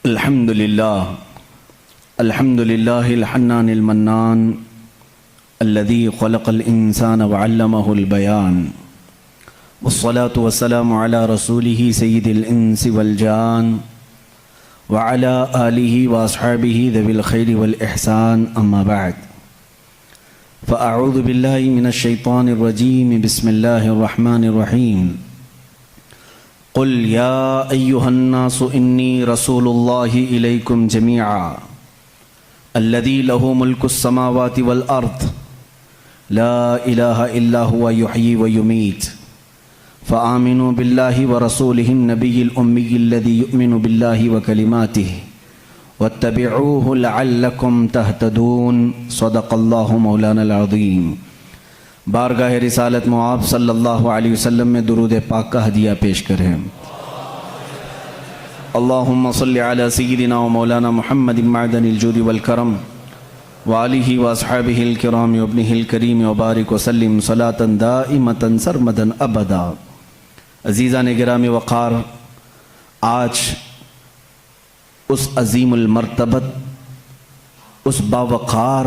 الحمد لله الحنان المنان الذي خلق الإنسان وعلمه البيان والصلاة والسلام على رسوله سيد الإنس والجان وعلى آله وأصحابه ذوي الخير والإحسان أما بعد فأعوذ بالله من الشيطان الرجيم بسم الله الرحمن الرحيم قل يا أيها الناس إني رسول الله إليكم جميعا الذي له ملك السماوات والأرض لا إله إلا هو يحيي ويميت فآمنوا بالله ورسوله النبي الأمي الذي يؤمن بالله وكلماته واتبعوه لعلكم تهتدون صدق الله مولانا العظيم۔ بارگاہ رسالت معاب صلی اللہ علیہ وسلم میں درود پاک کا ہدیہ پیش کریں۔ اللہم صلی علی سیدنا و مولانا محمد معدن الجود والکرم وآلہ واصحابہ الکرام وابنہ الکریم وبارک وسلم صلاة دائمة سرمدا ابدا۔ عزیزان گرامی وقار، آج اس عظیم المرتبت، اس باوقار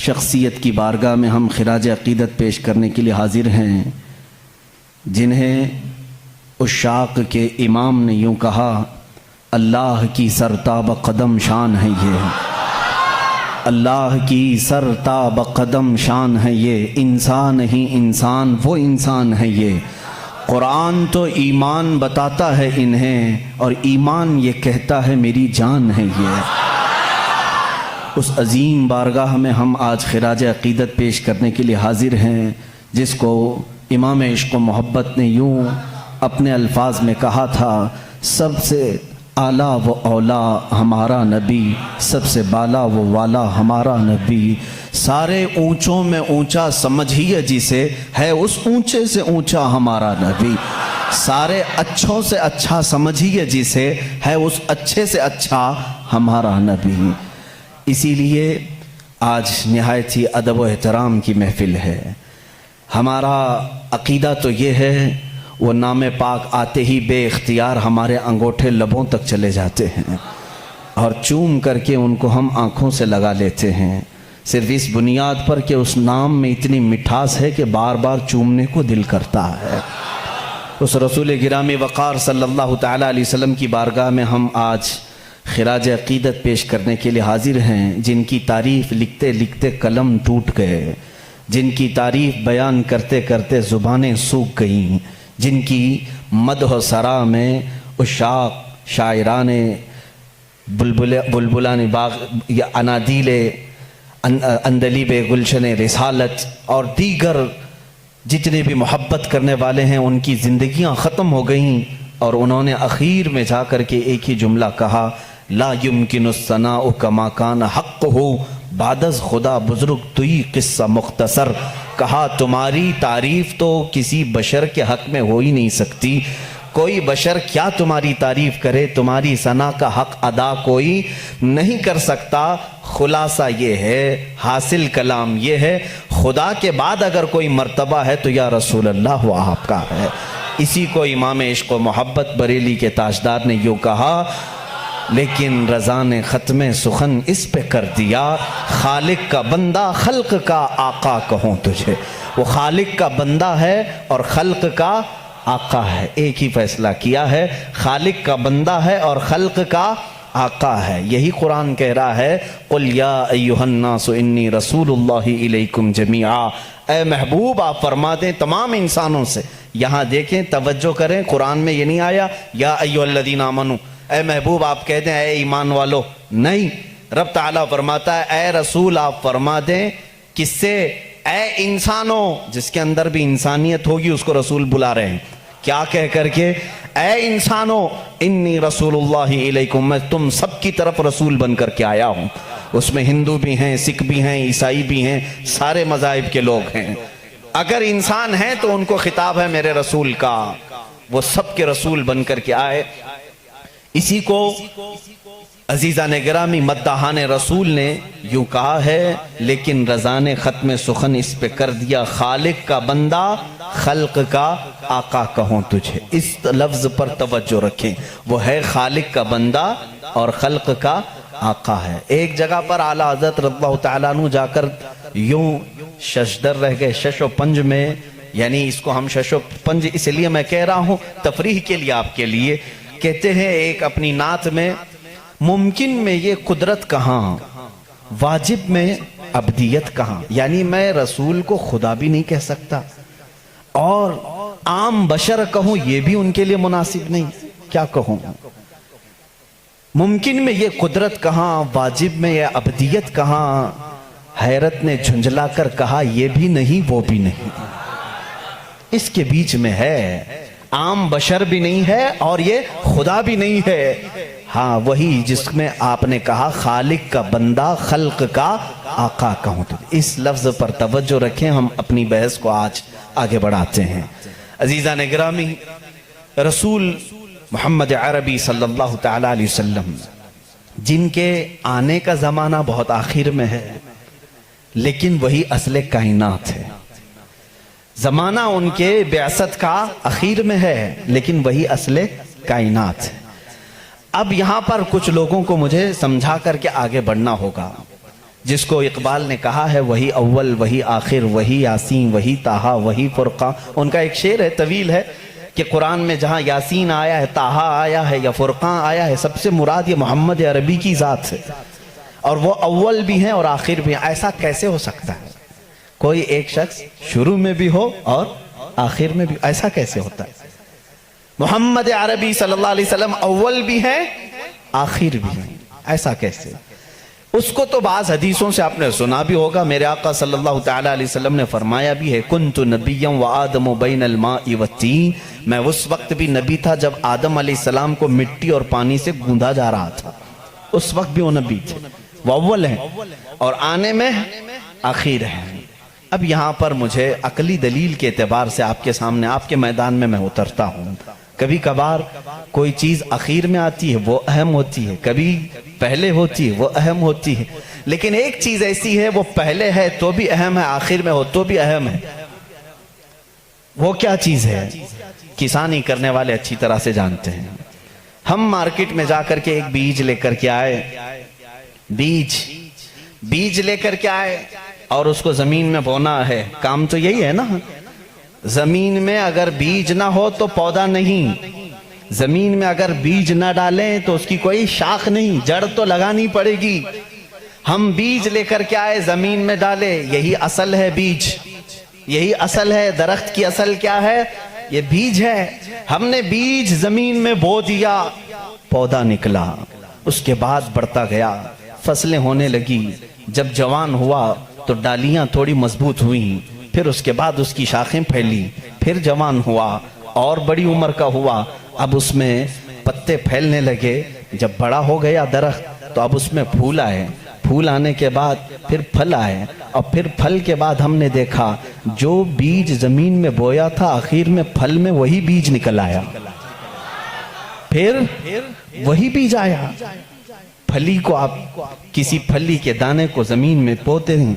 شخصیت کی بارگاہ میں ہم خراج عقیدت پیش کرنے کے لیے حاضر ہیں، جنہیں عشاق کے امام نے یوں کہا، اللہ کی سرتاب قدم شان ہے یہ، اللہ کی سرتاب قدم شان ہے یہ، انسان ہی انسان وہ انسان ہے یہ، قرآن تو ایمان بتاتا ہے انہیں اور ایمان یہ کہتا ہے میری جان ہے یہ۔ اس عظیم بارگاہ میں ہم آج خراج عقیدت پیش کرنے کے لیے حاضر ہیں، جس کو امام عشق و محبت نے یوں اپنے الفاظ میں کہا تھا، سب سے اعلیٰ و اولا ہمارا نبی، سب سے بالا و والا ہمارا نبی، سارے اونچوں میں اونچا سمجھیے جسے، ہے اس اونچے سے اونچا ہمارا نبی، سارے اچھوں سے اچھا سمجھیے جسے، ہے اس اچھے سے اچھا ہمارا نبی۔ اسی لیے آج نہایت ہی ادب و احترام کی محفل ہے۔ ہمارا عقیدہ تو یہ ہے، وہ نام پاک آتے ہی بے اختیار ہمارے انگوٹھے لبوں تک چلے جاتے ہیں اور چوم کر کے ان کو ہم آنکھوں سے لگا لیتے ہیں، صرف اس بنیاد پر کہ اس نام میں اتنی مٹھاس ہے کہ بار بار چومنے کو دل کرتا ہے۔ اس رسول گرامی وقار صلی اللہ تعالیٰ علیہ وسلم کی بارگاہ میں ہم آج خراج عقیدت پیش کرنے کے لیے حاضر ہیں، جن کی تعریف لکھتے لکھتے قلم ٹوٹ گئے، جن کی تعریف بیان کرتے کرتے زبانیں سوکھ گئیں، جن کی مدح و ثنا میں عشاق، شاعران بلبلان باغ یا انادیل اندلیب گلشن رسالت اور دیگر جتنے بھی محبت کرنے والے ہیں، ان کی زندگیاں ختم ہو گئیں، اور انہوں نے اخیر میں جا کر کے ایک ہی جملہ کہا، لا یمکن الثناء کما کان حق ہو بعد از خدا بزرگ توئی قصہ مختصر، کہا تمہاری تعریف تو کسی بشر کے حق میں ہو ہی نہیں سکتی، کوئی بشر کیا تمہاری تعریف کرے، تمہاری ثنا کا حق ادا کوئی نہیں کر سکتا۔ خلاصہ یہ ہے، حاصل کلام یہ ہے، خدا کے بعد اگر کوئی مرتبہ ہے تو یا رسول اللہ وہ آپ کا ہے۔ اسی کو امام عشق و محبت بریلی کے تاجدار نے یوں کہا، لیکن رضا نے ختم سخن اس پہ کر دیا، خالق کا بندہ خلق کا آقا کہوں تجھے۔ وہ خالق کا بندہ ہے اور خلق کا آقا ہے، ایک ہی فیصلہ کیا ہے، خالق کا بندہ ہے اور خلق کا آقا ہے۔ یہی قرآن کہہ رہا ہے، قل یا ایھا الناس انی رسول اللہ الیکم جمیعا، اے محبوب آپ فرما دیں تمام انسانوں سے۔ یہاں دیکھیں، توجہ کریں، قرآن میں یہ نہیں آیا یا ایھا الذین آمنوا، اے محبوب آپ کہہ دیں اے ایمان والو، نہیں، رب تعالیٰ فرماتا ہے اے رسول آپ فرما دیں، کس سے؟ اے انسانوں، جس کے اندر بھی انسانیت ہوگی اس کو رسول بلا رہے ہیں، کیا کہہ کر کے؟ اے انسانوں انی رسول اللہ علیکم، میں تم سب کی طرف رسول بن کر کے آیا ہوں۔ اس میں ہندو بھی ہیں، سکھ بھی ہیں، عیسائی بھی ہیں، سارے مذاہب کے لوگ ہیں۔ اگر انسان ہیں تو ان کو خطاب ہے میرے رسول کا، وہ سب کے رسول بن کر کے آئے۔ اسی کو عزیزان گرامی مداحان رسول نے یوں کہا ہے، لیکن رضا نے ختم سخن اس پہ کر دیا، خالق کا بندہ خلق کا آقا کہوں تجھے۔ اس لفظ پر توجہ رکھیں، وہ ہے خالق کا بندہ اور خلق کا آقا ہے۔ ایک جگہ پر اعلیٰ حضرت رضی اللہ تعالیٰ عنہ جا کر یوں ششدر رہ گئے، شش و پنج میں، یعنی اس کو ہم شش و پنج اس لیے میں کہہ رہا ہوں تفریح کے لیے آپ کے لیے، کہتے ہیں ایک اپنی نعت میں، ممکن میں یہ قدرت کہاں، واجب میں عبدیت کہاں، یعنی میں رسول کو خدا بھی نہیں کہہ سکتا اور عام بشر کہوں یہ بھی ان کے لیے مناسب نہیں، کیا کہوں؟ ممکن میں یہ قدرت کہاں، واجب میں یہ عبدیت کہاں، حیرت نے جھنجھلا کر کہا یہ بھی نہیں وہ بھی نہیں، اس کے بیچ میں ہے، عام بشر بھی نہیں ہے اور یہ خدا بھی نہیں ہے، ہاں وہی جس میں آپ نے کہا خالق کا بندہ خلق کا آقا کہوں۔ تو اس لفظ پر توجہ رکھیں، ہم اپنی بحث کو آج آگے بڑھاتے ہیں۔ عزیزان گرامی، رسول محمد عربی صلی اللہ تعالیٰ علیہ وسلم جن کے آنے کا زمانہ بہت آخر میں ہے لیکن وہی اصل کائنات ہے، زمانہ ان کے بعثت کا اخیر میں ہے لیکن وہی اصل کائنات ہے۔ اب یہاں پر کچھ لوگوں کو مجھے سمجھا کر کے آگے بڑھنا ہوگا، جس کو اقبال نے کہا ہے وہی اول وہی آخر وہی یاسین وہی طٰہٰ وہی فرقان۔ ان کا ایک شعر ہے، طویل ہے، کہ قرآن میں جہاں یاسین آیا ہے، طٰہٰ آیا ہے یا فرقان آیا ہے، سب سے مراد یہ محمد عربی کی ذات ہے، اور وہ اول بھی ہیں اور آخر بھی ہیں۔ ایسا کیسے ہو سکتا ہے کوئی ایک شخص شروع میں بھی ہو اور آخر میں بھی؟ ایسا کیسے ہوتا ہے؟ محمد عربی صلی اللہ علیہ وسلم اول بھی ہیں آخر بھی ہیں، ایسا کیسے؟ اس کو تو بعض حدیثوں سے آپ نے سنا بھی ہوگا، میرے آقا صلی اللہ تعالیٰ علیہ وسلم نے فرمایا بھی ہے، کنت نبیا وآدم بین الماء والتین، میں اس وقت بھی نبی تھا جب آدم علیہ السلام کو مٹی اور پانی سے گوندھا جا رہا تھا، اس وقت بھی وہ نبی تھے، وہ اول ہیں اور آنے میں آخر ہیں۔ اب یہاں پر مجھے عقلی دلیل کے اعتبار سے آپ کے سامنے، آپ کے میدان میں اترتا ہوں۔ کبھی کبھار کوئی چیز اخیر میں آتی ہے وہ اہم ہوتی ہے، کبھی پہلے ہوتی ہے وہ اہم ہوتی ہے، لیکن ایک چیز ایسی ہے وہ پہلے ہے تو بھی اہم ہے، آخر میں ہو تو بھی اہم ہے۔ وہ کیا چیز ہے؟ کسانی کرنے والے اچھی طرح سے جانتے ہیں۔ ہم مارکیٹ میں جا کر کے ایک بیج لے کر کے آئے، بیج لے کر کے آئے اور اس کو زمین میں بونا ہے، کام تو یہی ہے نا، زمین میں اگر بیج نہ ہو تو پودا نہیں، زمین میں اگر بیج نہ ڈالیں تو اس کی کوئی شاخ نہیں، جڑ تو لگانی پڑے گی۔ ہم بیج لے کر کے آئے، زمین میں ڈالے، یہی اصل ہے بیج، یہی اصل ہے۔ درخت کی اصل کیا ہے؟ یہ بیج ہے۔ ہم نے بیج زمین میں بو دیا، پودا نکلا، اس کے بعد بڑھتا گیا، فصلیں ہونے لگی، جب جوان ہوا تو ڈالیاں تھوڑی مضبوط ہوئیں، پھر اس کے بعد اس کی شاخیں پھیلی، پھر جوان ہوا اور بڑی عمر کا ہوا، اب اس میں پتے پھیلنے لگے، جب بڑا ہو گیا درخت تو اب اس میں پھول آئے، پھول آنے کے بعد پھر پھل آئے، اور پھر پھل کے بعد ہم نے دیکھا جو بیج زمین میں بویا تھا آخر میں پھل میں وہی بیج نکل آیا، پھر وہی بیج آیا۔ پھلی کو آپ کسی پھلی کے دانے کو زمین میں بوتے ہیں،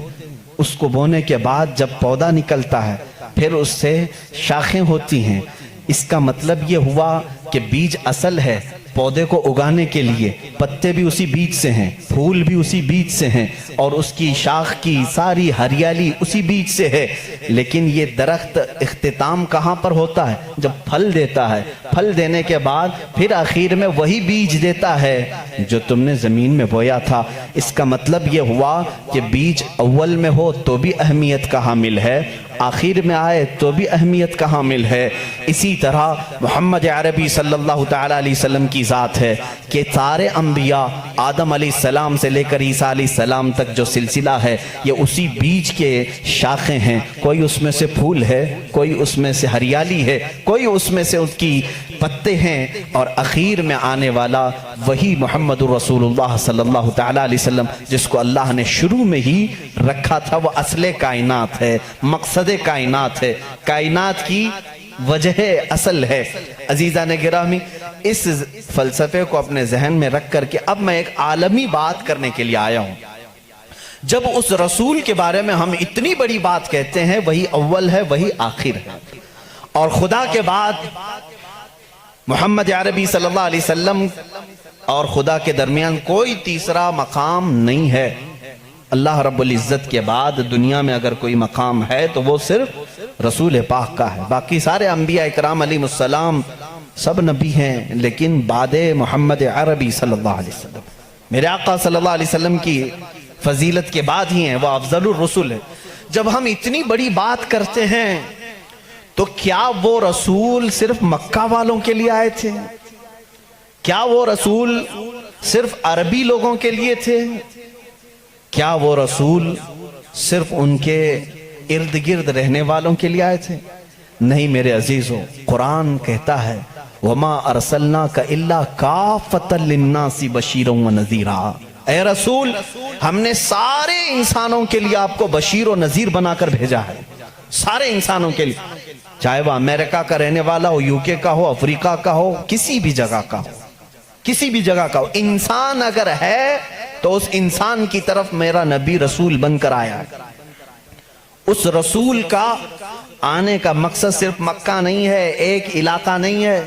اس کو بونے کے بعد جب پودا نکلتا ہے پھر اس سے شاخیں ہوتی ہیں، اس کا مطلب یہ ہوا کہ بیج اصل ہے پودے کو اگانے کے لیے، پتے بھی اسی بیج سے ہیں، پھول بھی اسی بیج سے ہیں، اور اس کی شاخ کی ساری ہریالی اسی بیج سے ہے۔ لیکن یہ درخت اختتام کہاں پر ہوتا ہے؟ جب پھل دیتا ہے، پھل دینے کے بعد پھر آخر میں وہی بیج دیتا ہے جو تم نے زمین میں بویا تھا۔ اس کا مطلب یہ ہوا کہ بیج اول میں ہو تو بھی اہمیت کا حامل ہے، آخر میں آئے تو بھی اہمیت کا حامل ہے۔ اسی طرح محمد عربی صلی اللہ تعالیٰ علیہ وسلم کی ذات ہے کہ سارے انبیاء آدم علیہ السلام سے لے کر عیسیٰ علیہ السلام تک جو سلسلہ ہے یہ اسی بیج کے شاخیں ہیں، کوئی اس میں سے پھول ہے، کوئی اس میں سے ہریالی ہے، کوئی اس میں سے اس کی پتے ہیں، اور اخیر میں آنے والا وہی محمد رسول اللہ صلی اللہ تعالیٰ علیہ وسلم جس کو اللہ نے شروع میں ہی رکھا تھا، وہ اصل کائنات ہے، مقصد کائنات ہے، کائنات کی وجہ اصل ہے۔ عزیزان گرامی، اس فلسفے کو اپنے ذہن میں رکھ کر کے اب میں ایک عالمی بات کرنے کے لیے آیا ہوں۔ جب اس رسول کے بارے میں ہم اتنی بڑی بات کہتے ہیں، وہی اول ہے وہی آخر ہے، اور خدا کے بعد محمد عربی صلی اللہ علیہ وسلم اور خدا کے درمیان کوئی تیسرا مقام نہیں ہے۔ اللہ رب العزت کے بعد دنیا میں اگر کوئی مقام ہے تو وہ صرف رسول پاک کا ہے۔ باقی سارے انبیاء اکرام علیہ السلام سب نبی ہیں، لیکن بعد محمد عربی صلی اللہ علیہ وسلم، میرے آقا صلی اللہ علیہ وسلم کی فضیلت کے بعد ہی ہیں، وہ افضل الرسل ہے۔ جب ہم اتنی بڑی بات کرتے ہیں تو کیا وہ رسول صرف مکہ والوں کے لیے آئے تھے؟ کیا وہ رسول صرف عربی لوگوں کے لیے تھے؟ کیا وہ رسول صرف ان کے ارد گرد رہنے والوں کے لیے آئے تھے؟ نہیں میرے عزیزوں، قرآن کہتا ہے وَمَا أَرْسَلْنَاكَ إِلَّا كَافَةً لِلنَّاسِ بَشِيرًا وَنَذِيرًا، اے رسول ہم نے سارے انسانوں کے لیے آپ کو بشیر و نذیر بنا کر بھیجا ہے، سارے انسانوں کے لیے، چاہے وہ امریکہ کا رہنے والا ہو، یوکے کا ہو، افریقہ کا ہو، کسی بھی جگہ کا ہو، کسی بھی جگہ کا ہو، انسان اگر ہے تو اس انسان کی طرف میرا نبی رسول بن کر آیا ہے۔ اس رسول کا آنے کا مقصد صرف مکہ نہیں ہے، ایک علاقہ نہیں ہے،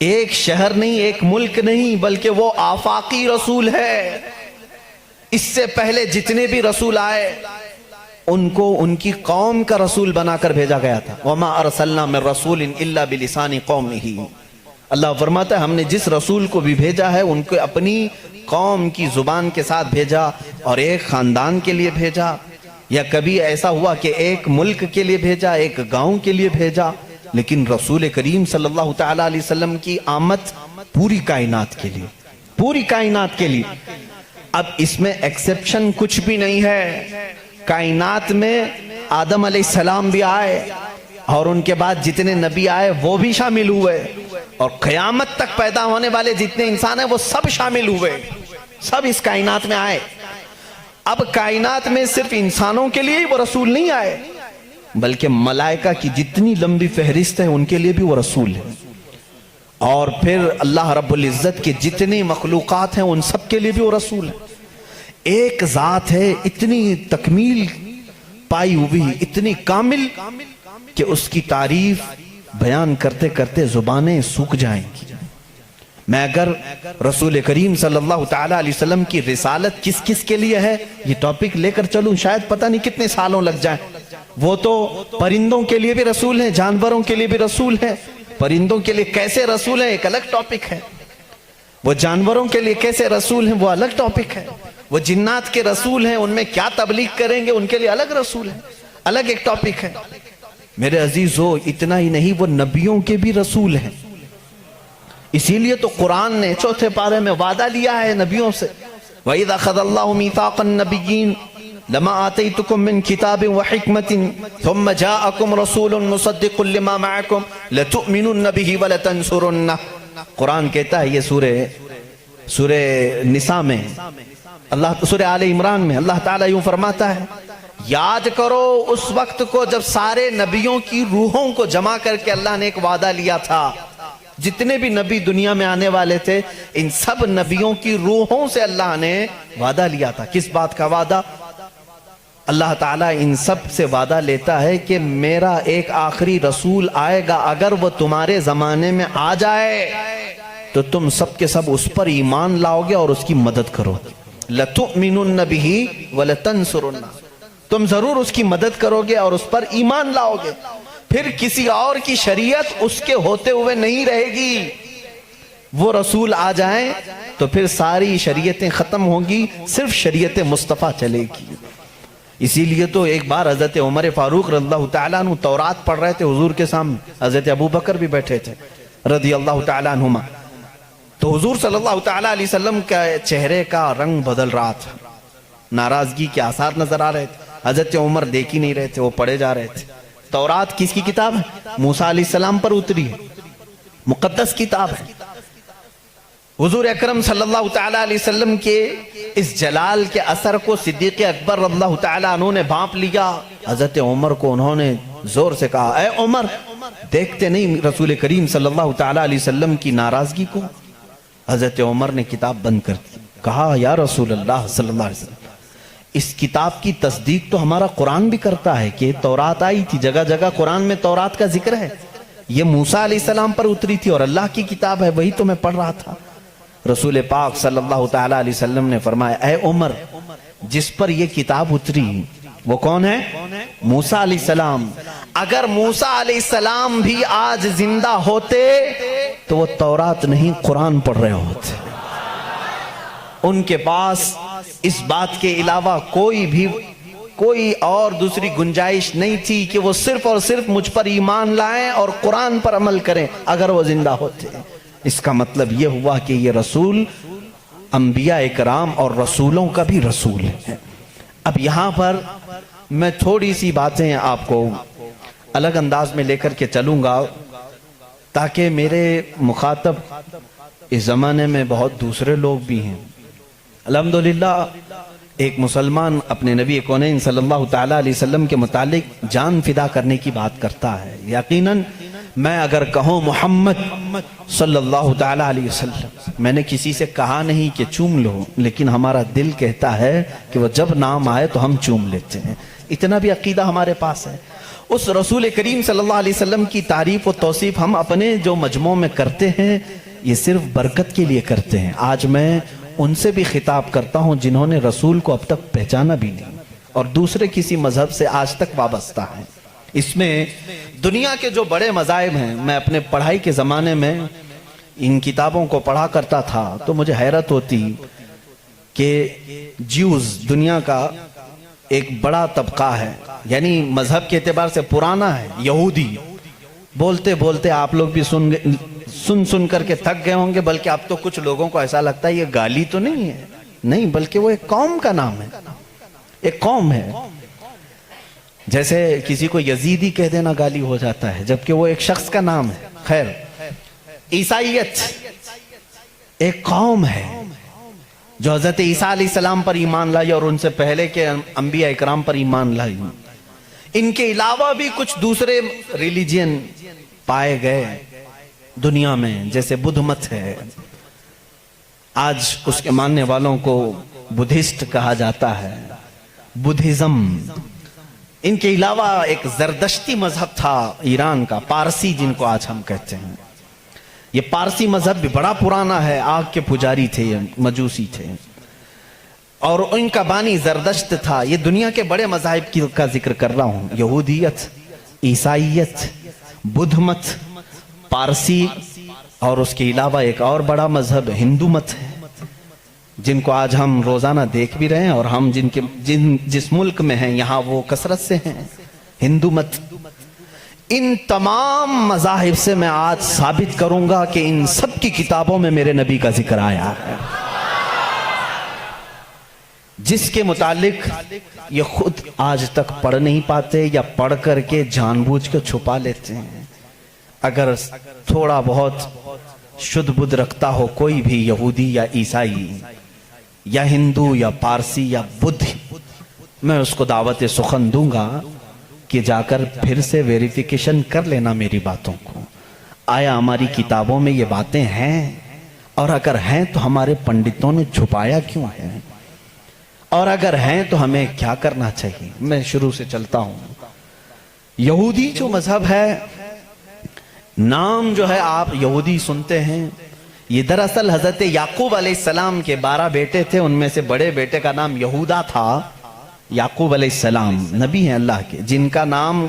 ایک شہر نہیں، ایک ملک نہیں، بلکہ وہ آفاقی رسول ہے۔ اس سے پہلے جتنے بھی رسول آئے ان کو ان کی قوم کا رسول بنا کر بھیجا گیا تھا۔ وَمَا أَرْسَلْنَا مِن رَّسُولٍ إِلَّا بِلِسَانِ قَوْمِهِ، اللہ فرماتا ہے ہم نے جس رسول کو بھی بھیجا ہے ان کو اپنی قوم کی زبان کے ساتھ بھیجا، اور ایک خاندان کے لیے بھیجا، یا کبھی ایسا ہوا کہ ایک ملک کے لیے بھیجا، ایک گاؤں کے لیے بھیجا، لیکن رسول کریم صلی اللہ تعالیٰ علیہ وسلم کی آمد پوری کائنات کے لیے، پوری کائنات کے لیے۔ اب اس میں ایکسپشن کچھ بھی نہیں ہے، کائنات میں آدم علیہ السلام بھی آئے، اور ان کے بعد جتنے نبی آئے وہ بھی شامل ہوئے، اور قیامت تک پیدا ہونے والے جتنے انسان ہیں وہ سب شامل ہوئے، سب اس کائنات میں آئے۔ اب کائنات میں صرف انسانوں کے لیے وہ رسول نہیں آئے، بلکہ ملائکہ کی جتنی لمبی فہرست ہے ان کے لیے بھی وہ رسول ہے، اور پھر اللہ رب العزت کے جتنی مخلوقات ہیں ان سب کے لیے بھی وہ رسول ہے۔ ایک ذات ہے اتنی تکمیل پائی ہوئی، اتنی کامل کہ اس کی تعریف بیان کرتے کرتے زبانیں سوکھ جائیں گی۔ میں اگر رسول کریم صلی اللہ تعالیٰ علیہ وسلم کی رسالت کس کس کے لیے ہے یہ ٹاپک لے کر چلوں، شاید پتہ نہیں کتنے سالوں لگ جائیں۔ وہ تو پرندوں کے لیے بھی رسول ہیں، جانوروں کے لیے بھی رسول ہیں، پرندوں کے لیے کیسے رسول ہیں ایک الگ ٹاپک ہے، وہ جانوروں کے لیے کیسے رسول ہیں وہ الگ ٹاپک ہے، وہ جنات کے رسول ہیں ان میں کیا تبلیغ کریں گے ان کے لیے الگ رسول ہے، الگ ایک ٹاپک ہے۔ میرے عزیزو اتنا ہی نہیں، وہ نبیوں کے بھی رسول ہیں، اسی لیے تو قرآن نے چوتھے پارے میں وعدہ لیا ہے نبیوں سے، وَإِذَا خَذَ اللَّهُ مِيثَاقَ النَّبِيِّينَ لَمَا آتَيْتُكُم مِّن كِتَابٍ وَحِكْمَةٍ ثُمَّ جَاءَكُمْ رَسُولٌ مُصَدِّقٌ لِّمَا مَعَكُمْ لَتُؤْمِنُنَّ بِهِ وَلَتَنصُرُنَّهُ۔ قرآن کہتا ہے یہ سورہ نساء میں، سورہ آل عمران میں اللہ تعالیٰ یوں فرماتا ہے، یاد کرو اس وقت کو جب سارے نبیوں کی روحوں کو جمع کر کے اللہ نے ایک وعدہ لیا تھا، جتنے بھی نبی دنیا میں آنے والے تھے ان سب نبیوں کی روحوں سے اللہ نے وعدہ لیا تھا۔ کس بات کا وعدہ؟ اللہ تعالیٰ ان سب سے وعدہ لیتا ہے کہ میرا ایک آخری رسول آئے گا، اگر وہ تمہارے زمانے میں آ جائے تو تم سب کے سب اس پر ایمان لاؤ گے اور اس کی مدد کرو گے۔ لَتُؤْمِنُنَّ بِهِ وَلَتَنْصُرُنَّهُ، تم ضرور اس کی مدد کرو گے اور اس پر ایمان لاؤ گے، پھر کسی اور کی شریعت اس کے ہوتے ہوئے نہیں رہے گی۔ وہ رسول آ جائیں تو پھر ساری شریعتیں ختم ہوں گی، صرف شریعت مصطفیٰ چلے گی۔ اسی لیے تو ایک بار حضرت عمر فاروق رضی اللہ تعالیٰ عنہ تورات پڑھ رہے تھے حضور کے سامنے، حضرت ابو بکر بھی بیٹھے تھے رضی اللہ تعالیٰ عنہما، تو حضور صلی اللہ تعالیٰ علیہ وسلم کا چہرے کا رنگ بدل رہا تھا، ناراضگی کے آثار نظر آ رہے تھے، حضرت عمر دیکھ ہی نہیں رہے تھے، وہ پڑھے جا رہے تھے۔ تورات کس کی کتاب ہے؟ موسیٰ علیہ السلام پر اتری ہے، مقدس کتاب ہے۔ حضور اکرم صلی اللہ تعالیٰ علیہ وسلم کے اس جلال کے اثر کو صدیق اکبر رضی اللہ تعالیٰ عنہ نے بھانپ لیا۔ حضرت عمر کو انہوں نے زور سے کہا، اے عمر دیکھتے نہیں رسول کریم صلی اللہ تعالیٰ علیہ وسلم کی ناراضگی کو؟ حضرت عمر نے کتاب بند کر دی، کہا یا رسول اللہ صلی اللہ علیہ وسلم اس کتاب کی تصدیق تو ہمارا قرآن بھی کرتا ہے کہ تورات آئی تھی، جگہ جگہ قرآن میں تورات کا ذکر ہے، یہ موسیٰ علیہ السلام پر اتری تھی اور اللہ کی کتاب ہے، وہی تو میں پڑھ رہا تھا۔ رسول پاک صلی اللہ تعالی علیہ وسلم نے فرمایا اے عمر جس پر یہ کتاب اتری وہ کون ہے؟ موسیٰ علیہ السلام. اگر موسیٰ علیہ السلام بھی آج زندہ ہوتے تو وہ تورات نہیں قرآن پڑھ رہے ہوتے. ان کے پاس اس بات کے علاوہ کوئی اور دوسری گنجائش نہیں تھی کہ وہ صرف اور صرف مجھ پر ایمان لائیں اور قرآن پر عمل کریں اگر وہ زندہ ہوتے. اس کا مطلب یہ ہوا کہ یہ رسول انبیاء کرام اور رسولوں کا بھی رسول ہے. اب یہاں پر میں تھوڑی سی باتیں آپ کو الگ انداز میں لے کر کے چلوں گا تاکہ میرے مخاطب اس زمانے میں بہت دوسرے لوگ بھی ہیں. الحمدللہ ایک مسلمان اپنے نبی کونین صلی اللہ تعالیٰ علیہ وسلم کے متعلق جان فدا کرنے کی بات کرتا ہے. یقیناً میں اگر کہوں محمد صلی اللہ تعالیٰ علیہ وسلم, میں نے کسی سے کہا نہیں کہ چوم لو, لیکن ہمارا دل کہتا ہے کہ وہ جب نام آئے تو ہم چوم لیتے ہیں. اتنا بھی عقیدہ ہمارے پاس ہے. اس رسول کریم صلی اللہ علیہ وسلم کی تعریف و توصیف ہم اپنے جو مجموع میں کرتے ہیں یہ صرف برکت کے لیے کرتے ہیں. آج میں ان سے بھی خطاب کرتا ہوں جنہوں نے رسول کو اب تک پہچانا بھی نہیں اور دوسرے کسی مذہب سے آج تک وابستہ ہیں. اس میں دنیا کے جو بڑے مذاہب ہیں, میں اپنے پڑھائی کے زمانے میں ان کتابوں کو پڑھا کرتا تھا تو مجھے حیرت ہوتی کہ جیوز دنیا کا ایک بڑا طبقہ ہے, یعنی مذہب کے اعتبار سے پرانا ہے. یہودی بولتے بولتے آپ لوگ بھی سن کر کے تھک گئے ہوں گے, بلکہ اب تو کچھ لوگوں کو ایسا لگتا ہے یہ گالی تو نہیں ہے, نہیں بلکہ وہ ایک قوم کا نام ہے, ایک قوم ہے. جیسے کسی کو یزیدی کہہ دینا گالی ہو جاتا ہے جبکہ وہ ایک شخص کا نام ہے. خیر, عیسائیت ایک قوم ہے جو حضرت عیسیٰ علیہ السلام پر ایمان لائی اور ان سے پہلے کے انبیاء اکرام پر ایمان لائی. ان کے علاوہ بھی کچھ دوسرے ریلیجین پائے گئے دنیا میں, جیسے بدھ مت ہے, آج اس کے ماننے والوں کو بدھسٹ کہا جاتا ہے, بدھزم. ان کے علاوہ ایک زردشتی مذہب تھا ایران کا, پارسی جن کو آج ہم کہتے ہیں. یہ پارسی مذہب بھی بڑا پرانا ہے, آگ کے پجاری تھے, مجوسی تھے, اور ان کا بانی زردشت تھا. یہ دنیا کے بڑے مذاہب کا ذکر کر رہا ہوں. یہودیت, عیسائیت, بدھ مت, پارسی, اور اس کے علاوہ ایک اور بڑا مذہب ہندو مت ہے جن کو آج ہم روزانہ دیکھ بھی رہے ہیں, اور ہم جس ملک میں ہیں یہاں وہ کثرت سے ہیں, ہندو مت. ان تمام مذاہب سے میں آج ثابت کروں گا کہ ان سب کی کتابوں میں میرے نبی کا ذکر آیا ہے, جس کے متعلق یہ خود آج تک پڑھ نہیں پاتے یا پڑھ کر کے جان بوجھ کے چھپا لیتے ہیں. اگر تھوڑا بہت شدھ بدھ رکھتا ہو کوئی بھی یہودی یا عیسائی یا ہندو یا پارسی یا بدھ, میں اس کو دعوت سخن دوں گا کہ جا کر پھر سے ویریفیکیشن کر لینا میری باتوں کو. آیا ہماری کتابوں میں یہ باتیں ہیں, اور اگر ہیں تو ہمارے پنڈتوں نے چھپایا کیوں ہے, اور اگر ہیں تو ہمیں کیا کرنا چاہیے. میں شروع سے چلتا ہوں. یہودی جو مذہب ہے, نام جو ہے آپ یہودی سنتے ہیں, یہ دراصل حضرت یعقوب علیہ السلام کے 12 بیٹے تھے, ان میں سے بڑے بیٹے کا نام یہودا تھا. یعقوب علیہ السلام نبی ہیں اللہ کے, جن کا نام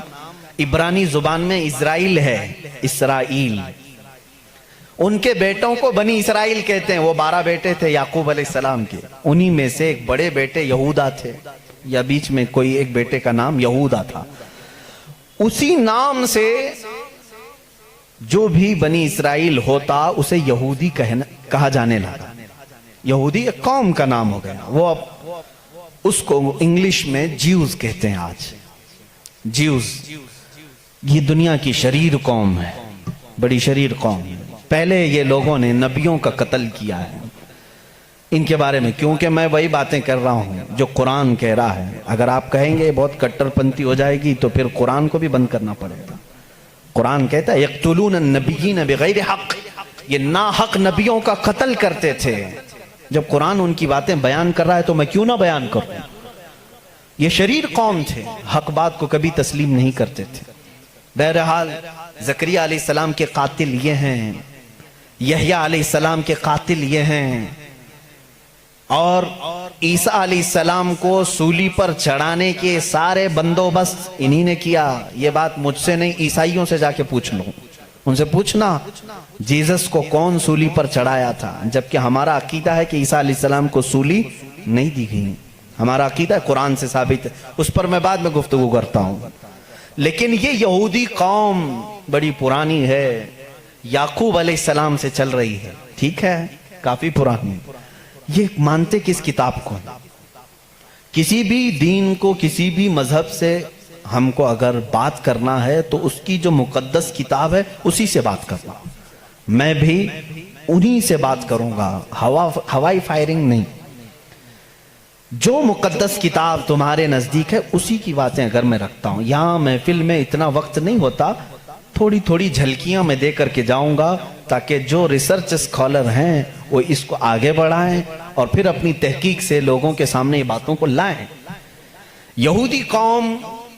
عبرانی زبان میں اسرائیل ہے, اسرائیل. ان کے بیٹوں کو بنی اسرائیل کہتے ہیں. وہ 12 بیٹے تھے یعقوب علیہ السلام کے, انہی میں سے ایک بڑے بیٹے یہودا تھے, یا بیچ میں کوئی ایک بیٹے کا نام یہودا تھا. اسی نام سے جو بھی بنی اسرائیل ہوتا اسے یہودی کہا جانے لگا. یہودی ایک قوم کا نام ہو گیا. وہ اب اس کو انگلش میں جیوز کہتے ہیں. آج جیوز یہ دنیا کی شریر قوم ہے, بڑی شریر قوم. پہلے یہ لوگوں نے نبیوں کا قتل کیا ہے. ان کے بارے میں کیونکہ میں وہی باتیں کر رہا ہوں جو قرآن کہہ رہا ہے. اگر آپ کہیں گے بہت کٹر پنتھی ہو جائے گی تو پھر قرآن کو بھی بند کرنا پڑے گا. قرآن کہتا ہے یقتلون النبیین بغیر حق, یہ ناحق نبیوں کا قتل کرتے تھے. جب قرآن ان کی باتیں بیان کر رہا ہے تو میں کیوں نہ بیان کروں. یہ شریر قوم تھے, حق بات کو کبھی تسلیم نہیں کرتے تھے. بہرحال زکریا علیہ السلام کے قاتل یہ ہیں, یحییٰ علیہ السلام کے قاتل یہ ہیں، اور عیسیٰ علیہ السلام کو سولی پر چڑھانے کے سارے بندوبست انہی نے کیا۔ یہ بات مجھ سے نہیں، عیسائیوں سے جا کے پوچھ لو، ان سے پوچھنا جیزس کو کون سولی پر چڑھایا تھا، جبکہ ہمارا عقیدہ ہے کہ عیسیٰ علیہ السلام کو سولی نہیں دی گئی۔ ہمارا عقیدہ ہے، قرآن سے ثابت ہے، اس پر میں بعد میں گفتگو کرتا ہوں۔ لیکن یہ یہودی قوم بڑی پرانی ہے، یعقوب علیہ السلام سے چل رہی ہے، ٹھیک ہے، کافی پرانی۔ یہ مانتے کس کتاب کو؟ کسی بھی دین کو، کسی بھی مذہب سے ہم کو اگر بات کرنا ہے تو اس کی جو مقدس کتاب ہے اسی سے بات کرنا۔ میں بھی انہی سے بات کروں گا، ہوائی فائرنگ نہیں۔ جو مقدس کتاب تمہارے نزدیک ہے اسی کی باتیں اگر میں رکھتا ہوں، یہاں محفل میں اتنا وقت نہیں ہوتا، تھوڑی تھوڑی جھلکیاں میں دے کر کے جاؤں گا تاکہ جو ریسرچ اسکالر ہیں وہ اس کو آگے بڑھائیں اور پھر اپنی تحقیق سے لوگوں کے سامنے یہ باتوں کو لائیں۔ یہودی قوم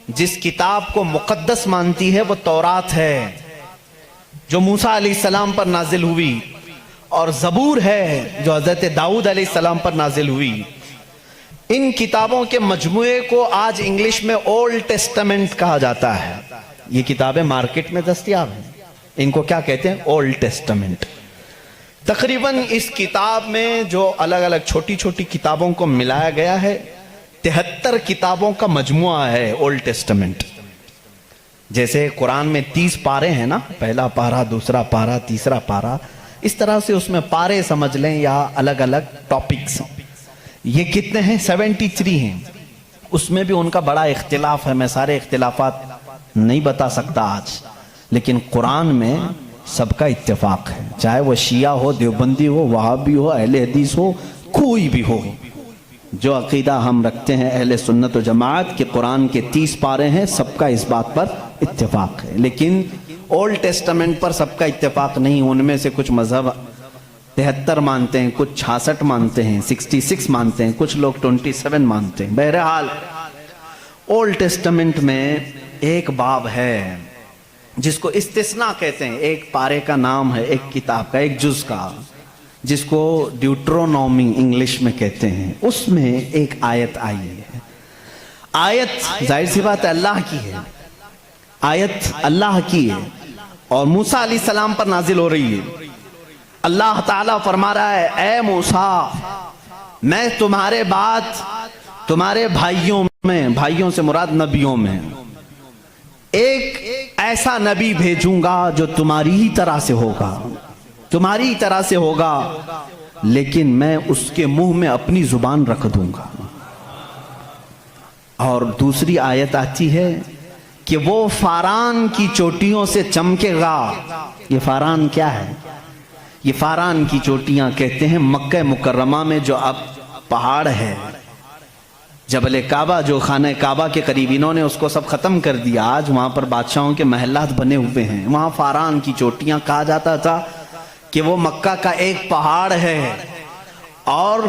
جس کتاب کو مقدس مانتی ہے وہ تورات ہے، جو موسیٰ علیہ السلام پر نازل ہوئی، اور زبور ہے جو حضرت داؤد علیہ السلام پر نازل ہوئی۔ ان کتابوں کے مجموعے کو آج انگلش میں اولڈ ٹیسٹمنٹ کہا جاتا ہے۔ یہ کتابیں مارکیٹ میں دستیاب ہیں، ان کو کیا کہتے ہیں؟ Old testament. تقریباً اس کتاب میں جو الگ الگ چھوٹی چھوٹی کتابوں کو ملایا گیا ہے 73 کتابوں کا مجموعہ ہے اولڈ ٹیسٹمنٹ۔ جیسے قرآن میں 30 پارے ہیں نا، پہلا پارہ، دوسرا پارہ، تیسرا پارہ، اس طرح سے اس میں پارے سمجھ لیں یا الگ الگ ٹاپکس۔ یہ کتنے ہیں؟ 73 ہیں۔ اس میں بھی ان کا بڑا اختلاف ہے، میں سارے اختلافات نہیں بتا سکتا آج، لیکن قرآن میں سب کا اتفاق ہے، چاہے وہ شیعہ ہو، دیوبندی ہو، وہابی ہو، اہل حدیث ہو، کوئی بھی ہو۔ جو عقیدہ ہم رکھتے ہیں اہل سنت و جماعت کہ قرآن کے 30 پارے ہیں، سب کا اس بات پر اتفاق ہے۔ لیکن اولڈ ٹیسٹمنٹ پر سب کا اتفاق نہیں، ان میں سے کچھ مذہب 73 مانتے ہیں، کچھ 66 مانتے ہیں، 66 مانتے ہیں، کچھ لوگ 27 مانتے ہیں۔ بہرحال اولڈ ٹیسٹمنٹ میں ایک باب ہے جس کو استثناء کہتے ہیں، ایک پارے کا نام ہے، ایک کتاب کا، ایک جز کا، جس کو ڈیوٹرونومی انگلش میں کہتے ہیں۔ اس میں ایک آیت آئی ہے۔ آیت ظاہر سی بات ہے اللہ کی ہے، آیت اللہ کی ہے اور موسیٰ علیہ السلام پر نازل ہو رہی ہے۔ اللہ تعالیٰ فرما رہا ہے، اے موسیٰ، میں تمہارے بعد تمہارے بھائیوں سے مراد نبیوں میں ایک ایسا نبی بھیجوں گا جو تمہاری ہی طرح سے ہوگا، تمہاری ہی طرح سے ہوگا، لیکن میں اس کے منہ میں اپنی زبان رکھ دوں گا۔ اور دوسری آیت آتی ہے کہ وہ فاران کی چوٹیوں سے چمکے گا۔ یہ فاران کیا ہے؟ یہ فاران کی چوٹیاں کہتے ہیں مکہ مکرمہ میں جو اب پہاڑ ہے، جبل کعبہ، جو خانہ کعبہ کے قریب، انہوں نے اس کو سب ختم کر دیا، آج وہاں پر بادشاہوں کے محلات بنے ہوئے ہیں۔ وہاں فاران کی چوٹیاں کہا جاتا تھا کہ وہ مکہ کا ایک پہاڑ ہے، اور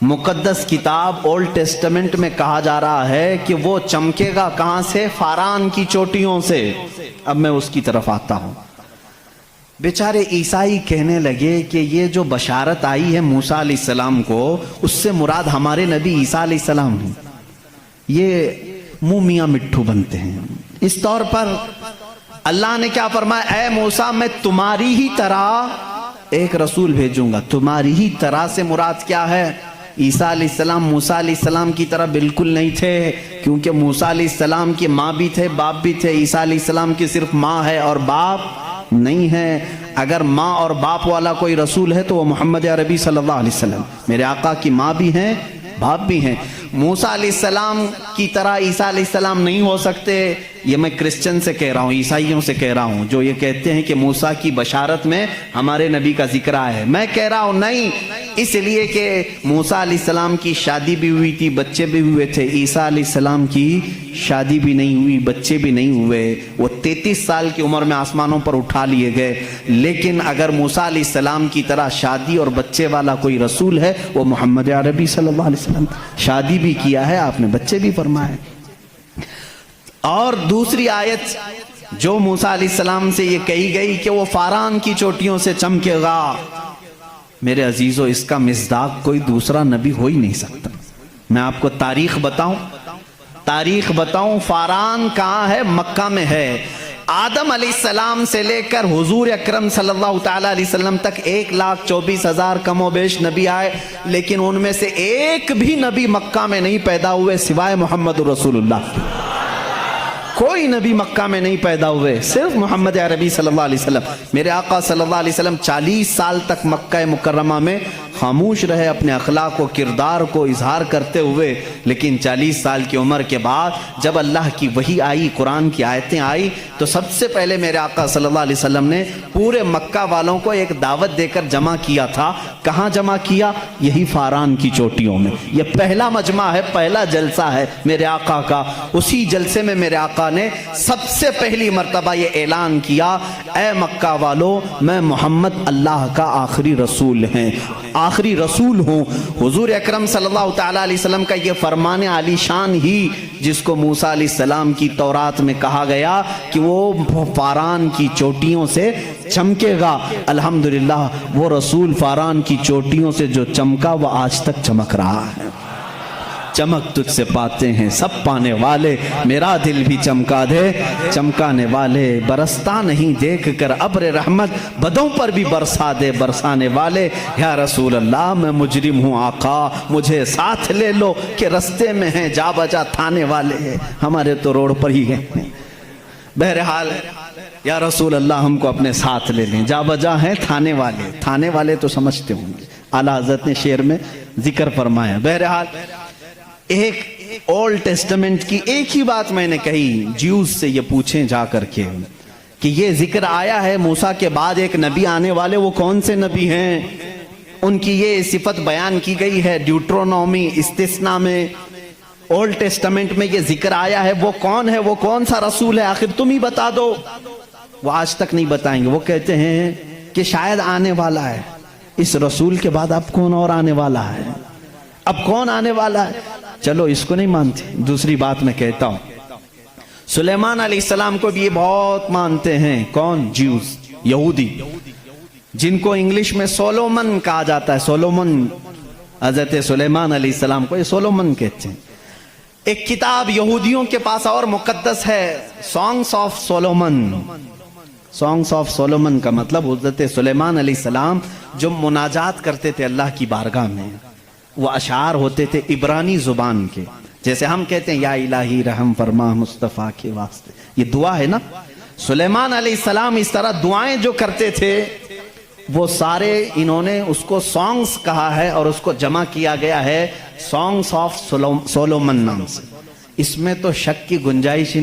مقدس کتاب اولڈ ٹیسٹمنٹ میں کہا جا رہا ہے کہ وہ چمکے گا کہاں سے؟ فاران کی چوٹیوں سے۔ اب میں اس کی طرف آتا ہوں۔ بیچارے عیسائی کہنے لگے کہ یہ جو بشارت آئی ہے موسیٰ علیہ السلام کو، اس سے مراد ہمارے نبی عیسیٰ علیہ السلام ہیں۔ یہ منہ میاں مٹھو بنتے ہیں۔ اس طور پر اللہ نے کیا فرمایا؟ اے موسیٰ، میں تمہاری ہی طرح ایک رسول بھیجوں گا۔ تمہاری ہی طرح سے مراد کیا ہے؟ عیسیٰ علیہ السلام موسیٰ علیہ السلام کی طرح بالکل نہیں تھے، کیونکہ موسیٰ علیہ السلام کی ماں بھی تھے، باپ بھی تھے۔ عیسیٰ علیہ السلام کی صرف ماں ہے اور باپ نہیں ہے۔ اگر ماں اور باپ والا کوئی رسول ہے تو وہ محمد عربی صلی اللہ علیہ وسلم، میرے آقا کی ماں بھی ہیں، باپ بھی ہیں۔ موسیٰ علیہ السلام کی طرح عیسیٰ علیہ السلام نہیں ہو سکتے۔ یہ میں کرسچن سے کہہ رہا ہوں، عیسائیوں سے کہہ رہا ہوں، جو یہ کہتے ہیں کہ موسیٰ کی بشارت میں ہمارے نبی کا ذکر ہے۔ میں کہہ رہا ہوں نہیں، اس لیے کہ موسیٰ علیہ السلام کی شادی بھی ہوئی تھی، بچے بھی ہوئے تھے۔ عیسیٰ علیہ السلام کی شادی بھی نہیں ہوئی، بچے بھی نہیں ہوئے، وہ 33 سال کی عمر میں آسمانوں پر اٹھا لیے گئے۔ لیکن اگر موسیٰ علیہ السلام کی طرح شادی اور بچے والا کوئی رسول ہے، وہ محمد عربی صلی اللہ علیہ وسلم۔ شادی بھی کیا ہے آپ نے، بچے بھی فرمائے۔ اور دوسری آیت جو موسیٰ علیہ السلام سے یہ کہی گئی کہ وہ فاران کی چوٹیوں سے چمکے گا، میرے عزیزو اس کا مصداق کوئی دوسرا نبی ہو ہی نہیں سکتا۔ میں آپ کو تاریخ بتاؤں، فاران کہاں ہے؟ مکہ میں ہے۔ آدم علیہ السلام سے لے کر حضور اکرم صلی اللہ تعالیٰ علیہ وسلم تک 1,24,000 کم و بیش نبی آئے، لیکن ان میں سے ایک بھی نبی مکہ میں نہیں پیدا ہوئے سوائے محمد رسول اللہ۔ کوئی نبی مکہ میں نہیں پیدا ہوئے، صرف محمد عربی صلی اللہ علیہ وسلم۔ میرے آقا صلی اللہ علیہ وسلم 40 سال تک مکہ مکرمہ میں خاموش رہے، اپنے اخلاق و کردار کو اظہار کرتے ہوئے، لیکن 40 سال کی عمر کے بعد جب اللہ کی وحی آئی، قرآن کی آیتیں آئی، تو سب سے پہلے میرے آقا صلی اللہ علیہ وسلم نے پورے مکہ والوں کو ایک دعوت دے کر جمع کیا تھا۔ کہاں جمع کیا؟ یہی فاران کی چوٹیوں میں۔ یہ پہلا مجمع ہے، پہلا جلسہ ہے میرے آقا کا۔ اسی جلسے میں میرے آقا نے سب سے پہلی مرتبہ یہ اعلان کیا، اے مکہ والو، میں محمد اللہ کا آخری رسول ہوں۔ حضور اکرم صلی اللہ تعالیٰ علیہ وسلم کا یہ فرمان عالی شان ہی، جس کو موسیٰ علیہ السلام کی تورات میں کہا گیا کہ وہ فاران کی چوٹیوں سے چمکے گا، الحمدللہ وہ رسول فاران کی چوٹیوں سے جو چمکا وہ آج تک چمک رہا ہے۔ چمک تجھ سے پاتے ہیں سب پانے والے، میرا دل بھی چمکا دے چمکانے والے، برستا نہیں دیکھ کر ابر رحمت، بدوں پر بھی برسا دے برسانے والے۔ یا رسول اللہ میں مجرم ہوں آقا، مجھے ساتھ لے لو کہ رستے میں ہیں جا بجا تھانے والے، ہمارے تو روڈ پر ہی ہیں۔ بہرحال یا رسول اللہ ہم کو اپنے ساتھ لے لیں، جا بجا ہیں تھانے والے تو سمجھتے ہوں گے، اعلیٰ حضرت نے شعر میں ذکر فرمایا۔ بہرحال ایک اولڈ ٹیسٹمنٹ کی ایک ہی بات میں نے کہی، جیوز سے یہ پوچھیں جا کر کے کہ یہ ذکر آیا ہے موسیٰ کے بعد ایک نبی آنے والے، وہ کون سے نبی ہیں؟ ان کی یہ صفت بیان کی گئی ہے ڈیوٹرونومی استثناء میں، اولڈ ٹیسٹمنٹ میں یہ ذکر آیا ہے، وہ کون ہے، وہ کون سا رسول ہے، آخر تم ہی بتا دو۔ وہ آج تک نہیں بتائیں گے، وہ کہتے ہیں کہ شاید آنے والا ہے، اس رسول کے بعد اب کون اور آنے والا ہے، اب کون آنے والا ہے؟ چلو اس کو نہیں مانتے، دوسری بات میں کہتا ہوں، سلیمان علیہ السلام کو بھی یہ بہت مانتے ہیں۔ کون؟ جیوز، یہودی، جن کو انگلش میں سولومن کہا جاتا ہے۔ سولومن، حضرت سلیمان علیہ السلام کو یہ سولومن کہتے ہیں۔ ایک کتاب یہودیوں کے پاس اور مقدس ہے، songs of Solomon. Songs of Solomon کا مطلب حضرت سلیمان علیہ السلام جو مناجات کرتے تھے اللہ کی بارگاہ میں، وہ اشعار ہوتے تھے عبرانی زبان کے، جیسے ہم کہتے ہیں یا الہی رحم فرما مصطفیٰ کے واسطے، یہ دعا ہے نا۔ سلیمان علیہ السلام اس طرح دعائیں جو کرتے تھے، وہ سارے انہوں نے اس کو سانگس کہا ہے، اور اس کو جمع کیا گیا ہے سانگس آف سولومن نام سے۔ اس میں تو شک کی گنجائش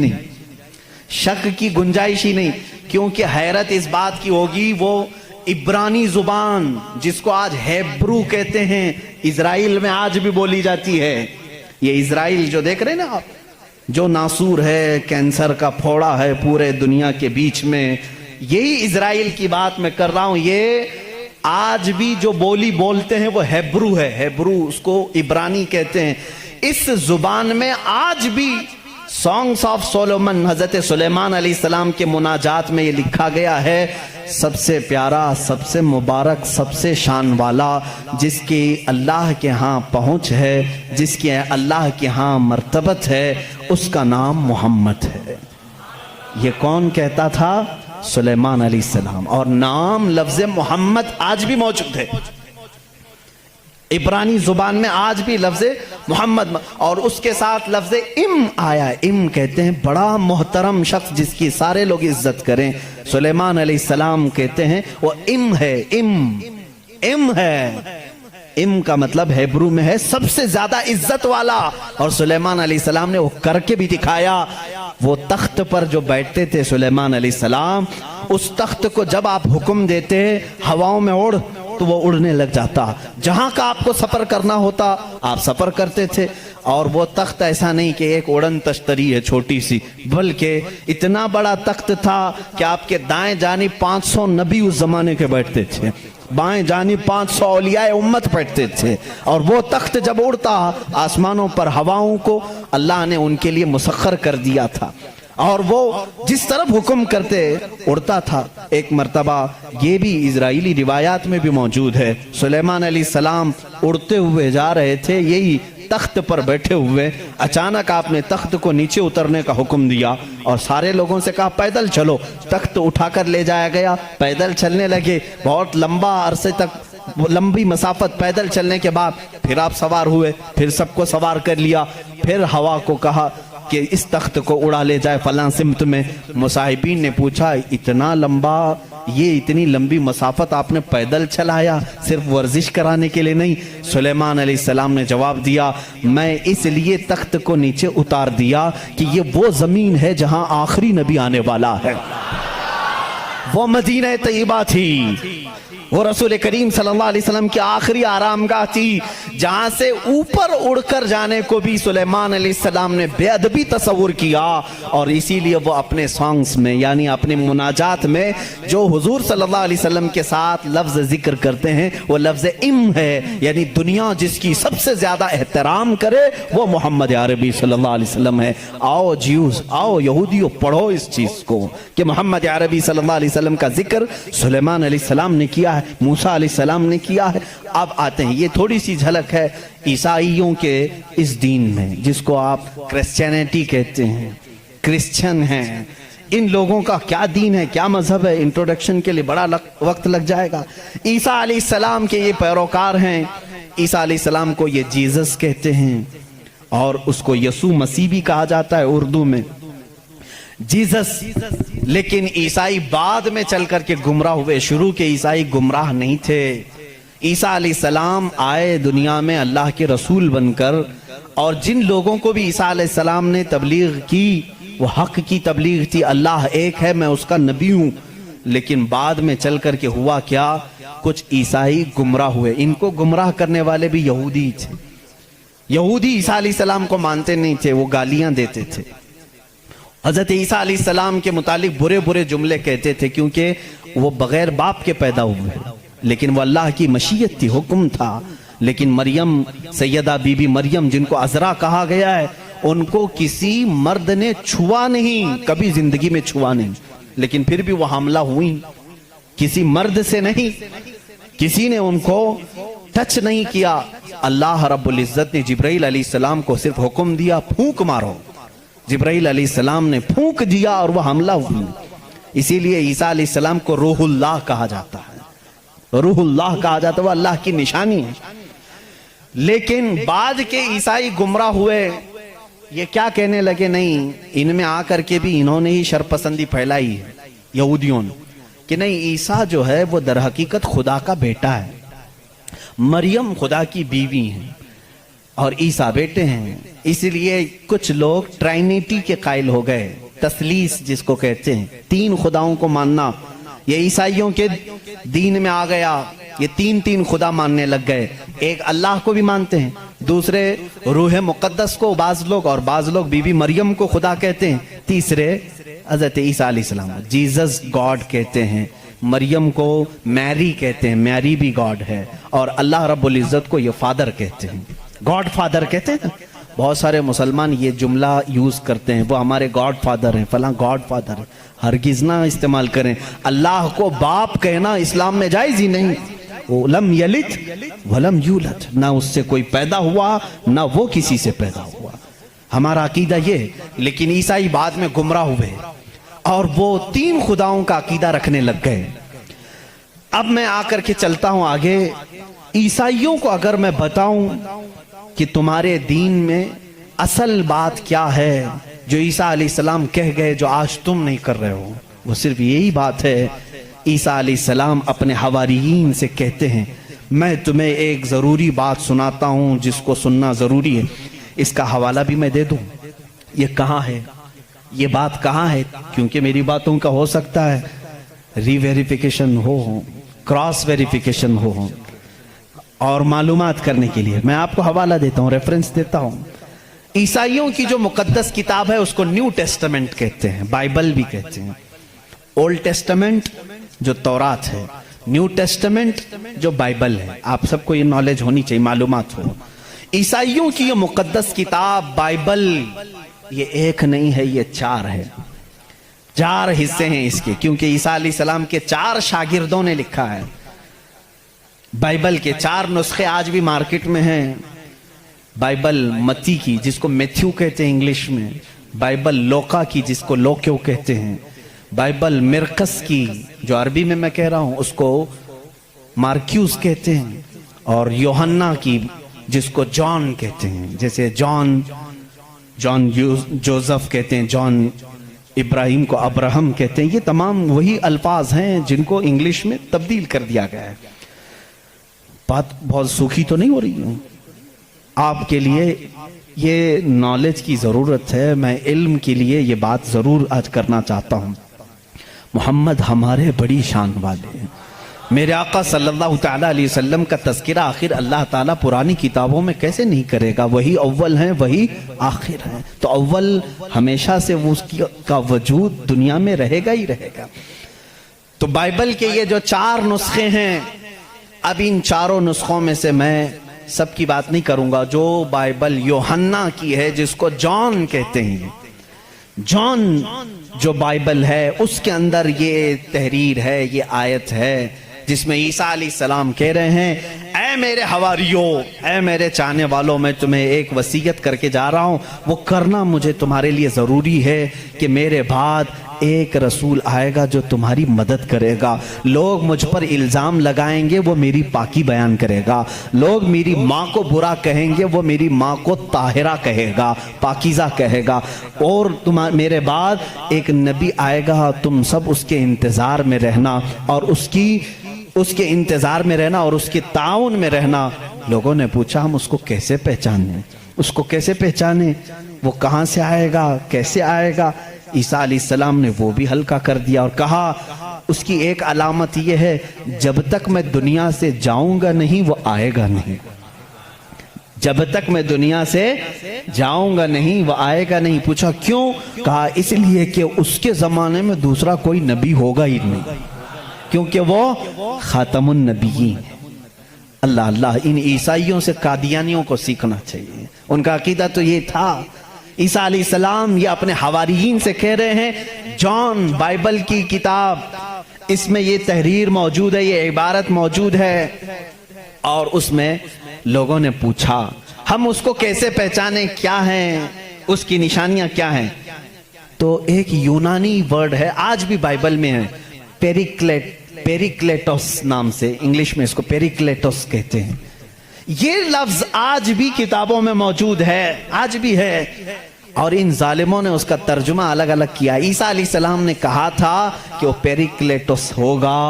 ہی نہیں، کیونکہ حیرت اس بات کی ہوگی، وہ عبرانی زبان جس کو آج ہیبرو کہتے ہیں، اسرائیل میں آج بھی بولی جاتی ہے۔ یہ اسرائیل جو دیکھ رہے ہیں نا آپ، جو ناسور ہے، کینسر کا پھوڑا ہے پورے دنیا کے بیچ میں، یہی اسرائیل کی بات میں کر رہا ہوں۔ یہ آج بھی جو بولی بولتے ہیں وہ ہیبرو ہے، ہیبرو اس کو عبرانی کہتے ہیں۔ اس زبان میں آج بھی سانگس آف سولومن، حضرت سلیمان علیہ السلام کے مناجات میں یہ لکھا گیا ہے، سب سے پیارا، سب سے مبارک، سب سے شان والا، جس کی اللہ کے ہاں پہنچ ہے، جس کی اللہ کے ہاں مرتبت ہے، اس کا نام محمد ہے۔ یہ کون کہتا تھا؟ سلیمان علیہ السلام۔ اور نام لفظ محمد آج بھی موجود ہے عبرانی زبان میں، آج بھی لفظ محمد، اور اس کے ساتھ لفظ ام آیا ہے۔ ام کہتے ہیں بڑا محترم شخص جس کی سارے لوگ عزت کریں، سلیمان علیہ السلام کہتے ہیں وہ ام ہے، ام ہے۔ ام کا مطلب ہیبرو میں ہے سب سے زیادہ عزت والا، اور سلیمان علیہ السلام نے وہ کر کے بھی دکھایا۔ وہ تخت پر جو بیٹھتے تھے سلیمان علیہ السلام، اس تخت کو جب آپ حکم دیتے ہواؤں میں اڑ، تو وہ اڑنے لگ جاتا، جہاں کا آپ کو سفر کرنا ہوتا آپ سفر کرتے تھے۔ اور وہ تخت ایسا نہیں کہ ایک اڑن تشتری ہے چھوٹی سی، بلکہ اتنا بڑا تخت تھا کہ آپ کے دائیں جانب 500 نبی اس زمانے کے بیٹھتے تھے، بائیں جانب 500 اولیاء امت بیٹھتے تھے، اور وہ تخت جب اڑتا آسمانوں پر ہواؤں کو اللہ نے ان کے لیے مسخر کر دیا تھا۔ اور وہ جس طرف حکم کرتے اڑتا تھا. ایک مرتبہ یہ بھی اسرائیلی روایات میں بھی موجود ہے, سلیمان علیہ السلام اڑتے ہوئے جا رہے تھے, یہی تخت پر بیٹھے ہوئے, اچانک آپ نے تخت کو نیچے اترنے کا حکم دیا اور سارے لوگوں سے کہا پیدل چلو. تخت اٹھا کر لے جایا گیا, پیدل چلنے لگے, بہت لمبا عرصے تک, لمبی مسافت پیدل چلنے کے بعد پھر آپ سوار ہوئے, پھر سب کو سوار کر لیا, پھر ہوا کو کہا کہ اس تخت کو اڑا لے جائے فلاں سمت میں. مصاحبین نے پوچھا اتنا لمبا, یہ اتنی لمبی مسافت آپ نے پیدل چلایا, صرف ورزش کرانے کے لیے نہیں؟ سلیمان علیہ السلام نے جواب دیا میں اس لیے تخت کو نیچے اتار دیا کہ یہ وہ زمین ہے جہاں آخری نبی آنے والا ہے, وہ مدینہ طیبہ تھی, وہ رسول کریم صلی اللہ علیہ وسلم کی آخری آرام گاہ تھی, جہاں سے اوپر اڑ کر جانے کو بھی سلیمان علیہ السلام نے بے ادبی تصور کیا. اور اسی لیے وہ اپنے سانگز میں یعنی اپنے مناجات میں جو حضور صلی اللہ علیہ وسلم کے ساتھ لفظ ذکر کرتے ہیں وہ لفظ ہے, یعنی دنیا جس کی سب سے زیادہ احترام کرے وہ محمد عربی صلی اللہ علیہ وسلم ہے. آؤ جیوز, آؤ یہودیوں, پڑھو اس چیز کو کہ محمد عربی صلی اللہ علیہ وسلم کا ذکر سلیمان علیہ السلام نے کیا ہے, موسیٰ علیہ السلام نے کیا ہے. اب آتے ہیں, یہ تھوڑی سی جھلک ہے عیسائیوں کے اس دین میں جس کو آپ کرسچینٹی کہتے ہیں, کرسچن ہیں. ان لوگوں کا کیا دین ہے, کیا مذہب ہے, انٹروڈکشن کے لیے بڑا وقت لگ جائے گا. عیسیٰ علیہ السلام کے یہ پیروکار ہیں. عیسیٰ علیہ السلام کو یہ جیزس کہتے ہیں اور اس کو یسوع مسیح بھی کہا جاتا ہے اردو میں, جیزس. لیکن عیسائی بعد میں چل کر کے گمراہ ہوئے, شروع کے عیسائی گمراہ نہیں تھے. عیسیٰ علیہ السلام آئے دنیا میں اللہ کے رسول بن کر, اور جن لوگوں کو بھی عیسیٰ علیہ السلام نے تبلیغ کی وہ حق کی تبلیغ تھی, اللہ ایک ہے, میں اس کا نبی ہوں. لیکن بعد میں چل کر کے ہوا کیا, کچھ عیسائی گمراہ ہوئے. ان کو گمراہ کرنے والے بھی یہودی تھے. یہودی عیسیٰ علیہ السلام کو مانتے نہیں تھے, وہ گالیاں دیتے تھے. حضرت عیسیٰ علیہ السلام کے متعلق برے برے جملے کہتے تھے کیونکہ وہ بغیر باپ کے پیدا ہوئے, لیکن وہ اللہ کی مشیت تھی, حکم تھا. لیکن مریم, سیدہ بی بی مریم جن کو عذرا کہا گیا ہے, ان کو کسی مرد نے چھوا نہیں, کبھی زندگی میں چھوا نہیں, لیکن پھر بھی وہ حاملہ ہوئی, کسی مرد سے نہیں, کسی نے ان کو ٹچ نہیں کیا. اللہ رب العزت نے جبرائیل علیہ السلام کو صرف حکم دیا پھونک مارو, جبرائیل علیہ السلام نے پھونک دیا اور وہ حملہ ہوئی. اسی لیے عیسیٰ علیہ السلام کو روح اللہ کہا جاتا ہے, روح اللہ کہا جاتا ہے, وہ اللہ کی نشانی ہے. لیکن بعد کے عیسائی گمراہ ہوئے, یہ کیا کہنے لگے, نہیں ان میں آ کر کے بھی انہوں نے ہی شرپسندی پھیلائی ہے یہودیوں نے, کہ نہیں عیسیٰ جو ہے وہ در حقیقت خدا کا بیٹا ہے, مریم خدا کی بیوی ہیں اور عیسیٰ بیٹے ہیں. اس لیے کچھ لوگ ٹرائنیٹی کے قائل ہو گئے, تثلیث جس کو کہتے ہیں, تین خداؤں کو ماننا. یہ عیسائیوں کے دین میں آ گیا, یہ تین خدا ماننے لگ گئے. ایک اللہ کو بھی مانتے ہیں, دوسرے روح مقدس کو بعض لوگ, اور بعض لوگ بی بی مریم کو خدا کہتے ہیں, تیسرے حضرت عیسیٰ علیہ السلام جیزس گاڈ کہتے ہیں, مریم کو میری کہتے ہیں, میری بھی گاڈ ہے, اور اللہ رب العزت کو یہ فادر کہتے ہیں, گاڈ فادر کہتے ہیں. بہت سارے مسلمان یہ جملہ یوز کرتے ہیں, وہ ہمارے گاڈ فادر ہیں, فلاں گاڈ فادر ہے. ہرگز نہ استعمال کریں. اللہ کو باپ کہنا اسلام میں جائز ہی نہیں. لم یلد ولم یولد, نہ اس سے کوئی پیدا ہوا نہ وہ کسی سے پیدا ہوا. ہمارا عقیدہ یہ. لیکن عیسائی بعد میں گمراہ ہوئے اور وہ تین خداؤں کا عقیدہ رکھنے لگ گئے. اب میں آ کر کے چلتا ہوں آگے. عیسائیوں کو اگر میں بتاؤں کہ تمہارے دین میں اصل بات کیا ہے جو عیسیٰ علیہ السلام کہہ گئے جو آج تم نہیں کر رہے ہو, وہ صرف یہی بات ہے. عیسیٰ علیہ السلام اپنے حواریین سے کہتے ہیں میں تمہیں ایک ضروری بات سناتا ہوں جس کو سننا ضروری ہے. اس کا حوالہ بھی میں دے دوں. یہ کہاں ہے, یہ بات کہاں ہے, کیونکہ میری باتوں کا ہو سکتا ہے ری ویریفیکیشن ہو, کراس ویریفیکیشن ہو, اور معلومات کرنے کے لیے میں آپ کو حوالہ دیتا ہوں, ریفرنس دیتا ہوں. عیسائیوں کی جو مقدس کتاب ہے اس کو نیو ٹیسٹمنٹ کہتے ہیں, بائبل بھی کہتے ہیں. اولڈ ٹیسٹمنٹ جو تورات ہے, نیو ٹیسٹمنٹ جو بائبل ہے. آپ سب کو یہ نالج ہونی چاہیے, معلومات ہو. عیسائیوں کی یہ مقدس کتاب بائبل یہ ایک نہیں ہے، یہ چار ہے، چار حصے ہیں اس کے، کیونکہ عیسیٰ علیہ السلام کے چار شاگردوں نے لکھا ہے۔ بائبل کے چار نسخے آج بھی مارکیٹ میں ہیں۔ بائبل متی کی، جس کو میتھیو کہتے ہیں انگلش میں، بائبل لوکا کی، جس کو لوکیو کہتے ہیں، بائبل مرقس کی، جو عربی میں کہہ رہا ہوں اس کو مارکیوس کہتے ہیں، اور یوحنا کی، جس کو جان کہتے ہیں، جیسے جان جوزف کہتے ہیں، جان ابراہیم کو ابراہم کہتے ہیں۔ یہ تمام وہی الفاظ ہیں جن کو انگلش میں تبدیل کر دیا گیا ہے۔ بات بہت سوکھی تو نہیں ہو رہی ہے؟ آپ کے لیے یہ نالج کی ضرورت ہے، میں علم کے لیے یہ بات ضرور آج کرنا چاہتا ہوں۔ محمد ہمارے بڑی شان والے ہیں۔ میرے آقا صلی اللہ تعالیٰ علیہ وسلم کا تذکرہ آخر اللہ تعالیٰ پرانی کتابوں میں کیسے نہیں کرے گا؟ وہی اول ہیں، وہی آخر ہیں، تو اول ہمیشہ سے اس کا وجود دنیا میں رہے گا ہی رہے گا۔ تو بائبل کے یہ جو چار نسخے ہیں، اب ان چاروں نسخوں میں سے میں سب کی بات نہیں کروں گا۔ جو بائبل یوحنا کی ہے، جس کو جان کہتے ہیں، جان جو بائبل ہے، اس کے اندر یہ تحریر ہے، یہ آیت ہے جس میں عیسیٰ علیہ السلام کہہ رہے ہیں، اے میرے حواریوں، اے میرے چاہنے والوں، میں تمہیں ایک وصیت کر کے جا رہا ہوں، وہ کرنا مجھے تمہارے لیے ضروری ہے کہ میرے بعد ایک رسول آئے گا جو تمہاری مدد کرے گا۔ لوگ مجھ پر الزام لگائیں گے، وہ میری پاکی بیان کرے گا۔ لوگ میری ماں کو برا کہیں گے، وہ میری ماں کو طاہرہ کہے گا، پاکیزہ کہے گا۔ اور میرے بعد ایک نبی آئے گا، تم سب اس کے انتظار میں رہنا، اور اس کے انتظار میں رہنا اور اس کے تعاون میں رہنا۔ لوگوں نے پوچھا، ہم اس کو کیسے پہچانیں؟ اس کو کیسے پہچانیں؟ وہ کہاں سے آئے گا؟ کیسے آئے گا؟ عیسیٰ علیہ السلام نے وہ بھی ہلکا کر دیا اور کہا، اس کی ایک علامت یہ ہے، جب تک میں دنیا سے جاؤں گا نہیں، وہ آئے گا نہیں۔ جب تک میں دنیا سے جاؤں گا نہیں، وہ آئے گا نہیں۔ پوچھا کیوں؟ کہا اس لیے کہ اس کے زمانے میں دوسرا کوئی نبی ہوگا ہی نہیں، کیونکہ وہ خاتم النبیین۔ اللہ اللہ، ان عیسائیوں سے قادیانیوں کو سیکھنا چاہیے۔ ان کا عقیدہ تو یہ تھا۔ عیسیٰ علیہ السلام یہ اپنے حواریین سے کہہ رہے ہیں، جان بائبل کی کتاب، اس میں یہ تحریر موجود ہے، یہ عبارت موجود ہے۔ اور اس میں لوگوں نے پوچھا، ہم اس کو کیسے پہچانیں؟ کیا ہیں اس کی نشانیاں؟ کیا ہیں؟ تو ایک یونانی ورڈ ہے، آج بھی بائبل میں ہے، پیریکلیٹوس نام سے، انگلش میں اس کو پیریکلیٹوس کہتے ہیں۔ یہ لفظ آج بھی کتابوں میں موجود ہے، آج بھی ہے، اور ان ظالموں نے اس کا ترجمہ الگ الگ کیا۔ عیسیٰ علیہ السلام نے کہا تھا کہ وہ پیریکلیٹوس ہوگا،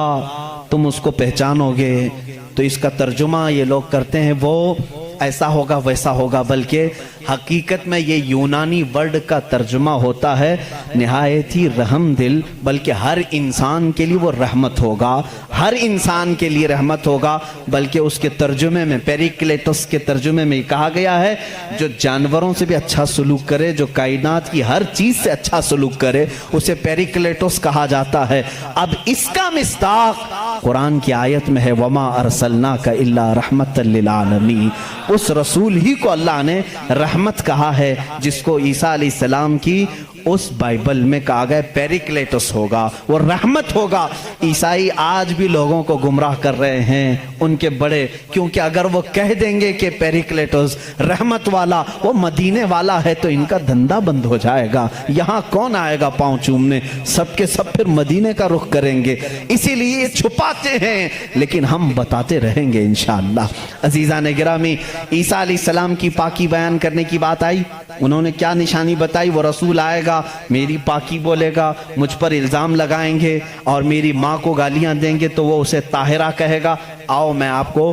تم اس کو پہچانو گے، تو اس کا ترجمہ یہ لوگ کرتے ہیں وہ ایسا ہوگا ویسا ہوگا، بلکہ حقیقت میں یہ یونانی ورڈ کا ترجمہ ہوتا ہے نہایت ہی رحم دل، بلکہ ہر انسان کے لیے وہ رحمت ہوگا، ہر انسان کے لیے رحمت ہوگا۔ بلکہ اس کے ترجمے میں، پیریکلیٹوس کے ترجمے میں کہا گیا ہے، جو جانوروں سے بھی اچھا سلوک کرے، جو کائنات کی ہر چیز سے اچھا سلوک کرے، اسے پیریکلیٹوس کہا جاتا ہے۔ اب اس کا مصداق قرآن کی آیت میں ہے، وَمَا أَرْسَلْنَاكَ إِلَّا رَحْمَةً لِّلْعَالَمِينَ۔ اس رسول ہی کو اللہ نے رحمت کہا ہے، جس کو عیسیٰ علیہ السلام کی اس بائبل میں کہا گیا پیریکلیٹوس ہوگا، وہ رحمت ہوگا۔ عیسائی آج بھی لوگوں کو گمراہ کر رہے ہیں، ان کے بڑے، کیونکہ اگر وہ کہہ دیں گے کہ پیریکلیٹوس رحمت والا، وہ مدینے والا ہے، تو ان کا دھندا بند ہو جائے گا۔ یہاں کون آئے گا پاؤں چومنے؟ سب کے سب پھر مدینے کا رخ کریں گے۔ اسی لیے یہ چھپاتے ہیں، لیکن ہم بتاتے رہیں گے انشاءاللہ۔ عزیزان گرامی، عیسیٰ علیہ السلام کی پاکی بیان کرنے کی بات آئی، انہوں نے کیا نشانی بتائی؟ وہ رسول آئے گا، میری پاکی بولے گا، مجھ پر الزام لگائیں گے اور میری ماں کو گالیاں دیں گے تو وہ اسے طاہرہ کہے گا۔ آؤ میں آپ کو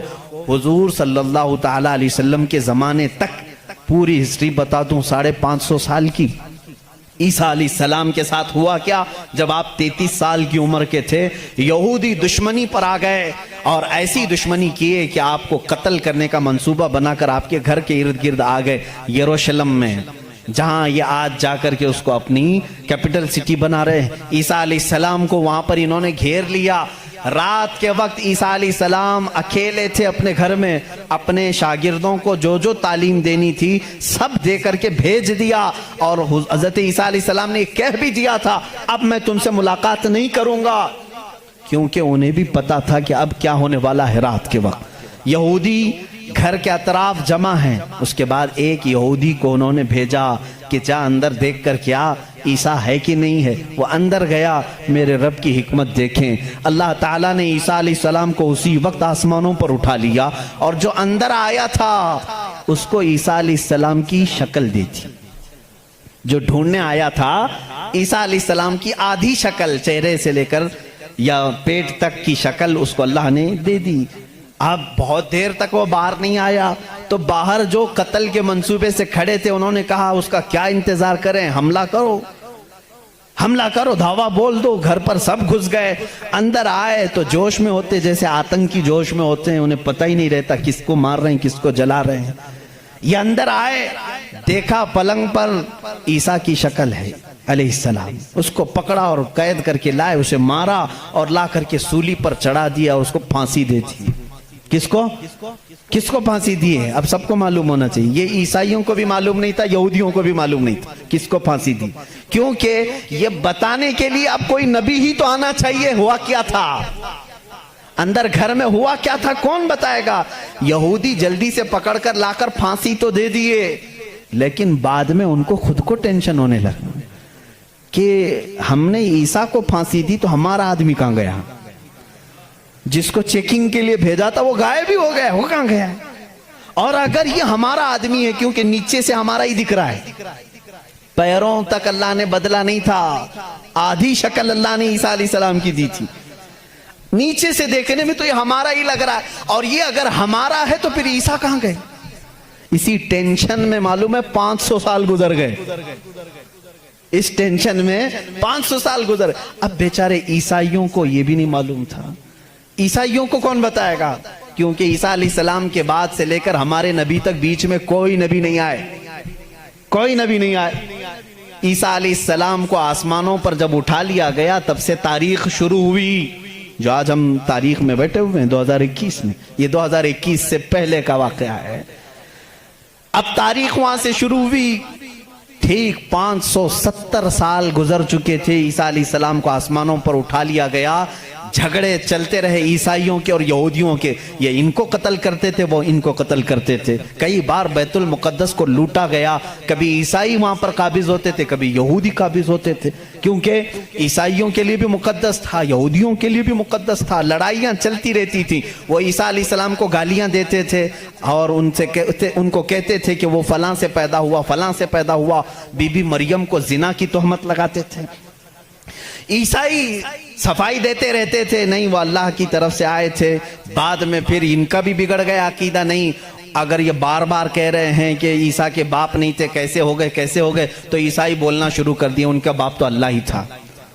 حضور صلی اللہ تعالیٰ علیہ وسلم کے زمانے تک پوری ہسٹری بتا دوں، 550 سال کی۔ عیسیٰ علیہ السلام کے ساتھ ہوا کیا؟ جب آپ 33 سال کی عمر کے تھے، یہودی دشمنی پر آ گئے اور ایسی دشمنی کیے کہ آپ کو قتل کرنے کا منصوبہ بنا کر آپ کے گھر کے ارد گرد آ گئے، یروشلم میں، جہاں یہ آج جا کر کے اس کو اپنی کیپٹل سٹی بنا رہے ہیں۔ عیسیٰ علیہ السلام کو وہاں پر انہوں نے گھیر لیا، رات کے وقت عیسیٰ علیہ السلام اکیلے تھے اپنے گھر میں، اپنے شاگردوں کو جو جو تعلیم دینی تھی سب دے کر کے بھیج دیا، اور حضرت عیسیٰ علیہ السلام نے کہہ بھی دیا تھا اب میں تم سے ملاقات نہیں کروں گا، کیونکہ انہیں بھی پتا تھا کہ اب کیا ہونے والا ہے۔ رات کے وقت یہودی گھر کے اطراف جمع ہیں، اس کے بعد ایک یہودی کو انہوں نے بھیجا کہ جا اندر دیکھ کر کیا عیسیٰ ہے کہ نہیں ہے۔ وہ اندر گیا، میرے رب کی حکمت دیکھیں، اللہ تعالیٰ نے عیسیٰ علیہ السلام کو اسی وقت آسمانوں پر اٹھا لیا، اور جو اندر آیا تھا اس کو عیسیٰ علیہ السلام کی شکل دی تھی۔ جو ڈھونڈنے آیا تھا عیسیٰ علیہ السلام کی آدھی شکل، چہرے سے لے کر یا پیٹ تک کی شکل اس کو اللہ نے دے دی۔ اب بہت دیر تک وہ باہر نہیں آیا، تو باہر جو قتل کے منصوبے سے کھڑے تھے انہوں نے کہا اس کا کیا انتظار کریں، حملہ کرو، حملہ کرو، دھاوا بول دو۔ گھر پر سب گھس گئے، اندر آئے تو جوش میں ہوتے، جیسے آتنکی جوش میں ہوتے ہیں، انہیں پتہ ہی نہیں رہتا کس کو مار رہے ہیں کس کو جلا رہے ہیں۔ یہ اندر آئے، دیکھا پلنگ پر عیسیٰ کی شکل ہے علیہ السلام، اس کو پکڑا اور قید کر کے لائے، اسے مارا اور لا کر کے سولی پر چڑھا دیا، اس کو پھانسی دے دی۔ کس کو پھانسی دی ہے اب سب کو معلوم ہونا چاہیے، یہ عیسائیوں کو بھی معلوم نہیں تھا، یہودیوں کو بھی معلوم نہیں تھا کس کو پھانسی دی، کیونکہ یہ بتانے کے لیے اب کوئی نبی ہی تو آنا چاہیے ہوا کیا تھا، اندر گھر میں ہوا کیا تھا کون بتائے گا۔ یہودی جلدی سے پکڑ کر لا کر پھانسی تو دے دیے، لیکن بعد میں ان کو خود کو ٹینشن ہونے لگا کہ ہم نے عیسیٰ کو پھانسی دی تو ہمارا آدمی کہاں گیا، جس کو چیکنگ کے لیے بھیجا تھا وہ غائب ہی ہو گیا، وہ کہاں گیا ہے، اور اگر یہ ہمارا آدمی ہے کیونکہ نیچے سے ہمارا ہی دکھ رہا ہے، پیروں تک اللہ نے بدلا نہیں تھا، آدھی شکل اللہ نے عیسیٰ علیہ السلام کی دی تھی، نیچے سے دیکھنے میں تو یہ ہمارا ہی لگ رہا ہے، اور یہ اگر ہمارا ہے تو پھر عیسیٰ کہاں گئے۔ اسی ٹینشن میں معلوم ہے 500 سال گزر گئے، اس ٹینشن میں 500 سال گزر۔ اب بیچارے عیسائیوں کو یہ بھی نہیں معلوم تھا، عیسائیوں کو کون بتائے گا، کیونکہ عیسیٰ علیہ السلام کے بعد سے لے کر ہمارے نبی تک بیچ میں کوئی نبی نہیں آئے، کوئی نبی نہیں آئے۔ عیسیٰ علیہ السلام کو آسمانوں پر جب اٹھا لیا گیا تب سے تاریخ شروع ہوئی، جو آج ہم تاریخ میں بیٹھے ہوئے ہیں 2021 میں، یہ 2021 سے پہلے کا واقعہ ہے۔ اب تاریخ وہاں سے شروع ہوئی، ٹھیک 570 سال گزر چکے تھے، عیسیٰ علیہ السلام کو آسمانوں پر اٹھا لیا گیا، جھگڑے چلتے رہے عیسائیوں کے اور یہودیوں کے، یہ ان کو قتل کرتے تھے وہ ان کو قتل کرتے تھے، کئی بار بیت المقدس کو لوٹا گیا، کبھی عیسائی وہاں پر قابض ہوتے تھے کبھی یہودی قابض ہوتے تھے، کیونکہ عیسائیوں کے لیے بھی مقدس تھا یہودیوں کے لیے بھی مقدس تھا، لڑائیاں چلتی رہتی تھیں۔ وہ عیسیٰ علیہ السلام کو گالیاں دیتے تھے اور ان کو کہتے تھے کہ وہ فلاں سے پیدا ہوا فلاں سے پیدا ہوا، بی بی مریم کو زنا کی تہمت لگاتے تھے۔ عیسائی صفائی دیتے رہتے تھے، نہیں وہ اللہ کی طرف سے آئے تھے، بعد میں پھر ان کا بھی بگڑ گیا عقیدہ، نہیں اگر یہ بار بار کہہ رہے ہیں کہ عیسیٰ کے باپ نہیں تھے کیسے ہو گئے، تو عیسائی بولنا شروع کر دیے ان کا باپ تو اللہ ہی تھا،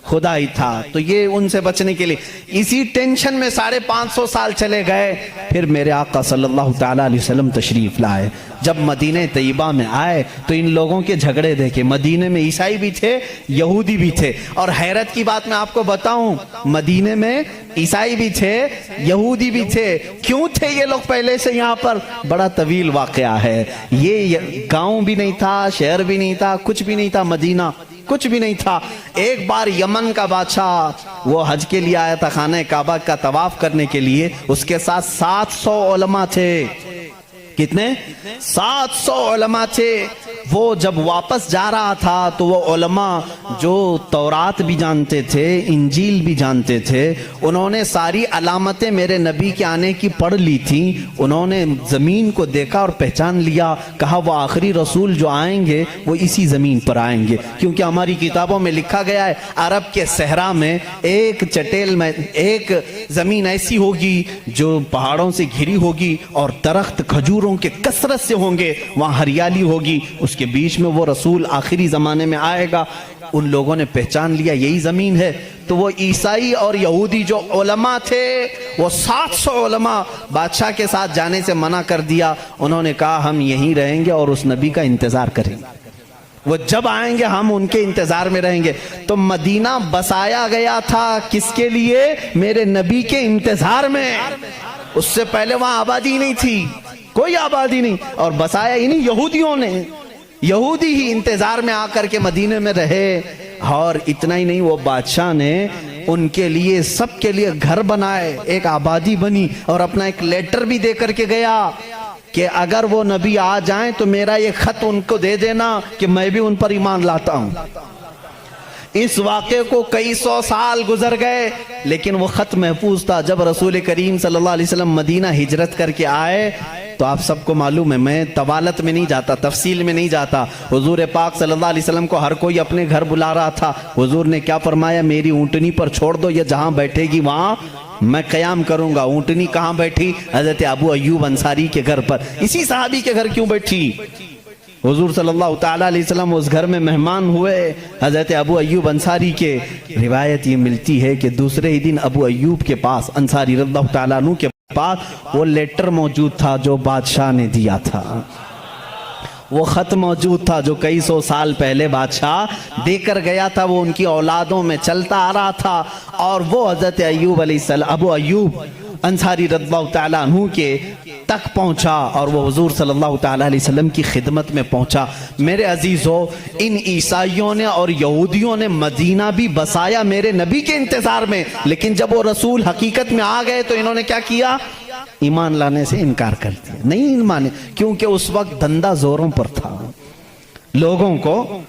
خدا ہی تھا، تو یہ ان سے بچنے کے لیے اسی ٹینشن میں 550 سال چلے گئے۔ پھر میرے آقا صلی اللہ تعالیٰ علیہ وسلم تشریف لائے، جب مدینہ طیبہ میں آئے تو ان لوگوں کے جھگڑے دیکھے، مدینے میں عیسائی بھی تھے یہودی بھی تھے، اور حیرت کی بات میں آپ کو بتاؤں، مدینے میں عیسائی بھی تھے یہودی بھی تھے، کیوں تھے یہ لوگ پہلے سے یہاں پر، بڑا طویل واقعہ ہے، یہ گاؤں بھی نہیں تھا شہر بھی نہیں تھا کچھ بھی نہیں تھا، مدینہ کچھ بھی نہیں تھا۔ ایک بار یمن کا بادشاہ وہ حج کے لیے آیا تھا خانہ کعبہ کا طواف کرنے کے لیے، اس کے ساتھ 700 علماء تھے، کتنے 700 علماء تھے۔ وہ جب واپس جا رہا تھا تو وہ علماء جو تورات بھی جانتے تھے انجیل بھی جانتے تھے، انہوں نے ساری علامتیں میرے نبی کے آنے کی پڑھ لی تھیں، انہوں نے زمین کو دیکھا اور پہچان لیا، کہا وہ آخری رسول جو آئیں گے وہ اسی زمین پر آئیں گے، کیونکہ ہماری کتابوں میں لکھا گیا ہے عرب کے صحرا میں ایک چٹیل میں ایک زمین ایسی ہوگی جو پہاڑوں سے گھری ہوگی اور درخت کھجوروں کے کثرت سے ہوں گے، وہاں ہریالی ہوگی، اس کے بیچ میں وہ رسول آخری زمانے میں آئے گا۔ ان لوگوں نے پہچان لیا یہی زمین ہے، تو وہ عیسائی اور یہودی جو علماء تھے وہ 700 علماء بادشاہ کے ساتھ جانے سے منع کر دیا، انہوں نے کہا ہم یہیں رہیں گے اور اس نبی کا انتظار کریں گے، وہ جب آئیں گے ہم ان کے انتظار میں رہیں گے۔ تو مدینہ بسایا گیا تھا کس کے لیے؟ میرے نبی کے انتظار میں۔ اس سے پہلے وہاں آبادی نہیں تھی، کوئی آبادی نہیں، اور بسایا ہی نہیں یہودیوں نے۔ یہودی ہی انتظار میں آ کر کے مدینے میں رہے، اور اتنا ہی نہیں، وہ بادشاہ نے ان کے لیے سب کے لیے گھر بنائے، ایک آبادی بنی، اور اپنا ایک لیٹر بھی دے کر کے گیا کہ اگر وہ نبی آ جائیں تو میرا یہ خط ان کو دے دینا کہ میں بھی ان پر ایمان لاتا ہوں۔ اس واقعے کو کئی سو سال گزر گئے، لیکن وہ خط محفوظ تھا۔ جب رسول کریم صلی اللہ علیہ وسلم مدینہ ہجرت کر کے آئے تو آپ سب کو معلوم ہے، میں طوالت میں نہیں جاتا، تفصیل میں نہیں جاتا، حضور پاک صلی اللہ علیہ وسلم کو ہر کوئی اپنے گھر بلا رہا تھا۔ حضور نے کیا فرمایا؟ میری اونٹنی پر چھوڑ دو، یہ جہاں بیٹھے گی وہاں میں قیام کروں گا۔ اونٹنی کہاں بیٹھی؟ حضرت ابو ایوب انصاری کے گھر پر۔ اسی صحابی کے گھر کیوں بیٹھی؟ حضور صلی اللہ تعالیٰ علیہ وسلم اس گھر میں مہمان ہوئے حضرت ابو ایوب انصاری کے۔ روایت یہ ملتی ہے کہ دوسرے ہی دن ابو ایوب کے پاس، انصاری رضی اللہ تعالیٰ عنہ کے پاس، وہ لیٹر موجود تھا جو بادشاہ نے دیا تھا، وہ خط موجود تھا جو کئی سو سال پہلے بادشاہ دے کر گیا تھا۔ وہ ان کی اولادوں میں چلتا آ رہا تھا، اور وہ حضرت ایوب علیہ السلام، ابو ایوب انصاری رضی اللہ تعالیٰ عنہ کے تک پہنچا، اور وہ حضور صلی اللہ تعالیٰ علیہ وسلم کی خدمت میں پہنچا۔ میرے عزیزو، ان عیسائیوں نے اور یہودیوں نے مدینہ بھی بسایا میرے نبی کے انتظار میں، لیکن جب وہ رسول حقیقت میں آ گئے تو انہوں نے کیا کیا؟ ایمان لانے سے انکار کر دیا، نہیں مانے، کیونکہ اس وقت دھندا زوروں پر تھا۔ لوگوں کو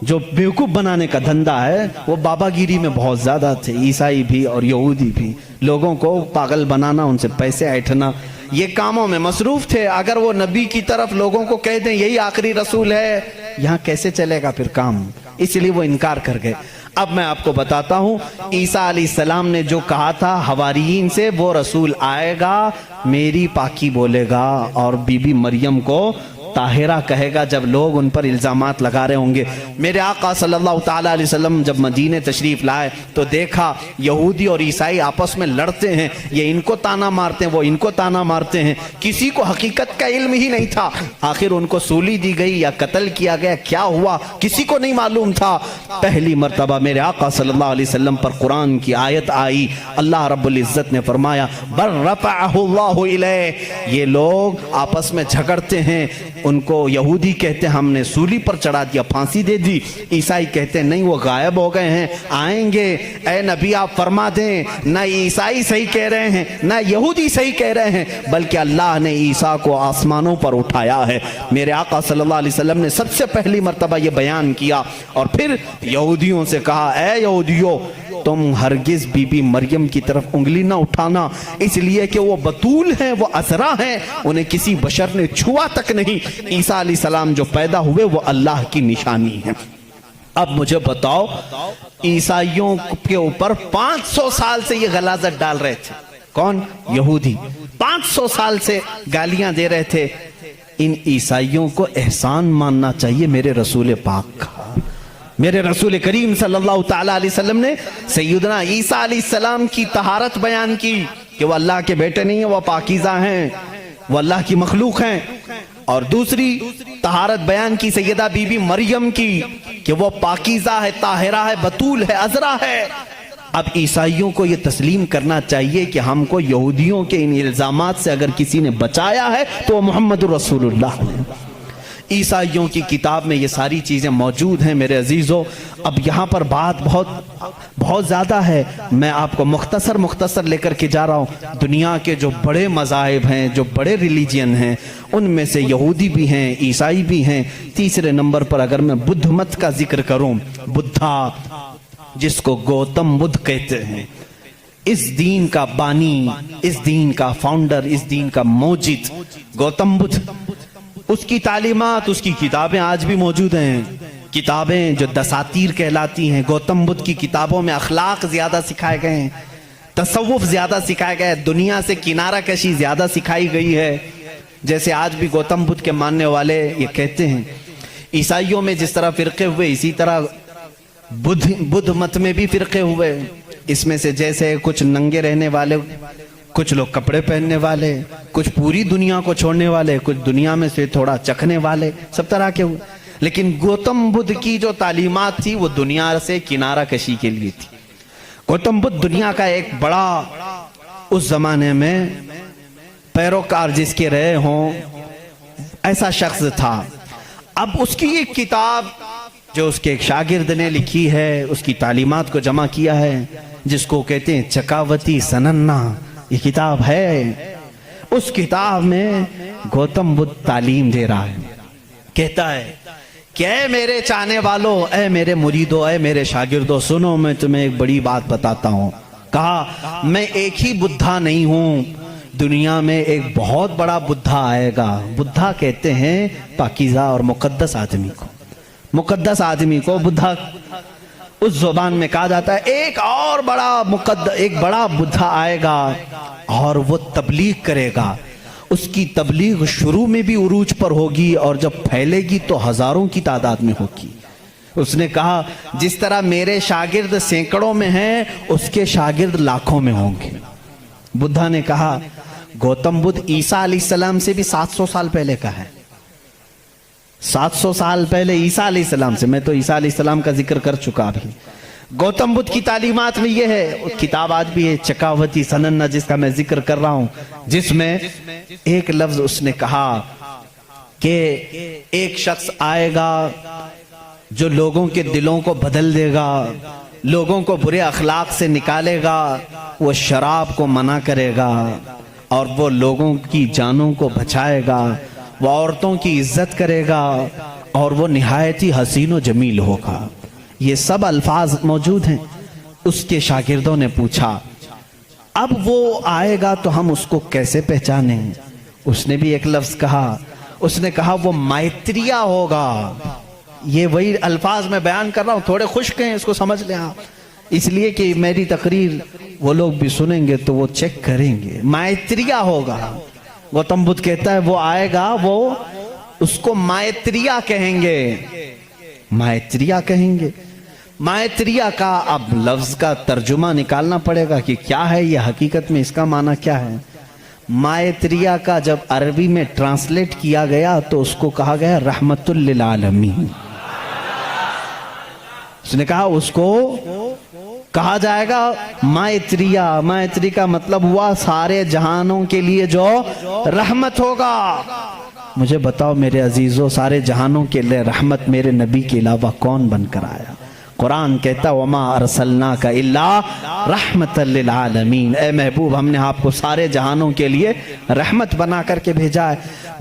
جو بیوقوف بنانے کا دھندا ہے وہ بابا گیری میں بہت زیادہ تھے، عیسائی بھی اور یہودی بھی۔ لوگوں کو پاگل بنانا، ان سے پیسے ایٹھنا، یہ کاموں میں مصروف تھے۔ اگر وہ نبی کی طرف لوگوں کو کہہ دیں یہی آخری رسول ہے، یہاں کیسے چلے گا پھر کام؟ اس لیے وہ انکار کر گئے۔ اب میں آپ کو بتاتا ہوں، عیسیٰ علیہ السلام نے جو کہا تھا حواریین سے، وہ رسول آئے گا، میری پاکی بولے گا، اور بی بی مریم کو طاہرہ کہے گا جب لوگ ان پر الزامات لگا رہے ہوں گے۔ میرے آقا صلی اللہ تعالیٰ علیہ وسلم جب مدینہ تشریف لائے تو دیکھا یہودی اور عیسائی آپس میں لڑتے ہیں، یہ ان کو تانا مارتے ہیں، وہ ان کو تانا مارتے ہیں، کسی کو حقیقت کا علم ہی نہیں تھا۔ آخر ان کو سولی دی گئی یا قتل کیا گیا، کیا ہوا کسی کو نہیں معلوم تھا۔ پہلی مرتبہ میرے آقا صلی اللہ علیہ وسلم پر قرآن کی آیت آئی، اللہ رب العزت نے فرمایا بر رفعہ اللہ الیہ۔ یہ لوگ آپس میں جھگڑتے ہیں، ان کو یہودی کہتے ہیں ہم نے سولی پر چڑھا دیا، پھانسی دے دی، عیسائی کہتے ہیں نہیں وہ غائب ہو گئے ہیں، آئیں گے، اے نبی آپ فرما دیں۔ نہ عیسائی صحیح کہہ رہے ہیں نہ یہودی صحیح کہہ رہے ہیں، بلکہ اللہ نے عیسیٰ کو آسمانوں پر اٹھایا ہے۔ میرے آقا صلی اللہ علیہ وسلم نے سب سے پہلی مرتبہ یہ بیان کیا، اور پھر یہودیوں سے کہا اے یہودیوں، تم ہرگز بی بی مریم کی طرف انگلی نہ اٹھانا، اس لیے کہ وہ بتول ہیں، وہ عذرا ہیں، انہیں کسی بشر نے چھوا تک نہیں۔ عیسیٰ علیہ السلام جو پیدا ہوئے وہ اللہ کی نشانی ہے۔ اب مجھے بتاؤ، عیسائیوں کے اوپر 500 سال سے یہ غلاظت ڈال رہے تھے، کون؟ یہودی 500 سال سے گالیاں دے رہے تھے۔ ان عیسائیوں کو احسان ماننا چاہیے میرے رسول پاک کا۔ میرے رسول کریم صلی اللہ تعالیٰ علیہ وسلم نے سیدنا عیسیٰ علیہ السلام کی طہارت بیان کی کہ وہ اللہ کے بیٹے نہیں ہیں، وہ پاکیزہ ہیں، وہ اللہ کی مخلوق ہیں، اور دوسری طہارت بیان کی سیدہ بی بی مریم کی کہ وہ پاکیزہ ہے، طاہرہ ہے، بتول ہے، عذرا ہے۔ اب عیسائیوں کو یہ تسلیم کرنا چاہیے کہ ہم کو یہودیوں کے ان الزامات سے اگر کسی نے بچایا ہے تو وہ محمد رسول اللہ ہے۔ عیسائیوں کی کتاب میں یہ ساری چیزیں موجود ہیں میرے عزیزو۔ اب یہاں پر بات بہت زیادہ ہے، میں آپ کو مختصر لے کر کے جا رہا ہوں۔ دنیا کے جو بڑے مذاہب ہیں، جو بڑے ریلیجین ہیں، ان میں سے یہودی بھی ہیں، عیسائی بھی ہیں۔ تیسرے نمبر پر اگر میں بدھ مت کا ذکر کروں، بدھا جس کو گوتم بدھ کہتے ہیں، اس دین کا بانی، اس دین کا فاؤنڈر، اس دین کا موجد گوتم بدھ، اس کی تعلیمات، اس کی کتابیں آج بھی موجود ہیں، کتابیں جو دساتیر کہلاتی ہیں۔ گوتم بدھ کی کتابوں میں اخلاق زیادہ سکھائے گئے ہیں، تصوف زیادہ سکھایا گیا ہے، دنیا سے کنارہ کشی زیادہ سکھائی گئی ہے۔ جیسے آج بھی گوتم بدھ کے ماننے والے یہ کہتے ہیں، عیسائیوں میں جس طرح فرقے ہوئے اسی طرح بدھ مت میں بھی فرقے ہوئے۔ اس میں سے جیسے کچھ ننگے رہنے والے، کچھ لوگ کپڑے پہننے والے، کچھ پوری دنیا کو چھوڑنے والے، کچھ دنیا میں سے تھوڑا چکھنے والے، سب طرح کے ہوئے۔ لیکن گوتم بدھ کی جو تعلیمات تھی وہ دنیا سے کنارہ کشی کے لیے تھی. گوتم بدھ دنیا کا ایک بڑا اس زمانے میں پیروکار جس کے رہے ہوں ایسا شخص تھا. اب اس کی ایک کتاب جو اس کے ایک شاگرد نے لکھی ہے، اس کی تعلیمات کو جمع کیا ہے، جس کو کہتے ہیں چکاوتی سننا، یہ کتاب ہے. اس کتاب میں گوتم بدھ تعلیم دے رہا ہے. کہتا ہے کہ اے میرے چاہنے والوں، اے میرے مریدوں، اے میرے شاگردوں، سنو میں تمہیں ایک بڑی بات بتاتا ہوں. کہا میں ایک ہی بدھا نہیں ہوں، دنیا میں ایک بہت بڑا بدھا آئے گا. بدھا کہتے ہیں پاکیزہ اور مقدس آدمی کو. مقدس آدمی کو بدھا اس زبان میں کہا جاتا ہے. ایک اور بڑا بدھا آئے گا اور وہ تبلیغ کرے گا. اس کی تبلیغ شروع میں بھی عروج پر ہوگی اور جب پھیلے گی تو ہزاروں کی تعداد میں ہوگی. اس نے کہا جس طرح میرے شاگرد سینکڑوں میں ہیں، اس کے شاگرد لاکھوں میں ہوں گے. بدھا نے کہا گوتم بدھ عیسیٰ علیہ السلام سے بھی 700 سال پہلے کا ہے. 700 سال پہلے عیسیٰ علیہ السلام سے. میں تو عیسیٰ علیہ السلام کا ذکر کر چکا ابھی. گوتم بدھ کی تعلیمات میں یہ ہے. کتاب آج بھی ہے چکاوتی سننا جس کا میں ذکر کر رہا ہوں، جس میں ایک لفظ اس نے کہا کہ ایک شخص آئے گا جو لوگوں کے دلوں کو بدل دے گا، لوگوں کو برے اخلاق سے نکالے گا، وہ شراب کو منع کرے گا اور وہ لوگوں کی جانوں کو بچائے گا، وہ عورتوں کی عزت کرے گا اور وہ نہایت ہی حسین و جمیل ہوگا. یہ سب الفاظ موجود ہیں. اس کے شاگردوں نے پوچھا اب وہ آئے گا تو ہم اس کو کیسے پہچانیں؟ اس نے بھی ایک لفظ کہا. اس نے کہا وہ مائتریا ہوگا. یہ وہی الفاظ میں بیان کر رہا ہوں، تھوڑے خشک ہیں، اس کو سمجھ لیں آپ، اس لیے کہ میری تقریر وہ لوگ بھی سنیں گے تو وہ چیک کریں گے. مائتریا ہوگا. گوتم بدھ کہتا ہے وہ آئے گا، وہ اس کو مائتریا کہیں گے. مائتریا کہیں گے. مائتریا کا اب لفظ کا ترجمہ نکالنا پڑے گا کہ کیا ہے یہ، حقیقت میں اس کا معنی کیا ہے. مائتریا کا جب عربی میں ٹرانسلیٹ کیا گیا تو اس کو کہا گیا رحمت للعالمین. اس نے کہا اس کو کہا جائے گا مائتریا. مائتری کا مطلب ہوا سارے جہانوں کے لیے جو رحمت ہوگا. مجھے بتاؤ میرے عزیزوں، سارے جہانوں کے لیے رحمت میرے نبی کے علاوہ کون بن کر آیا؟ قرآن کہتا وما ارسلناک الا رحمت للعالمین. اے محبوب ہم نے آپ کو سارے جہانوں کے لیے رحمت بنا کر کے بھیجا ہے.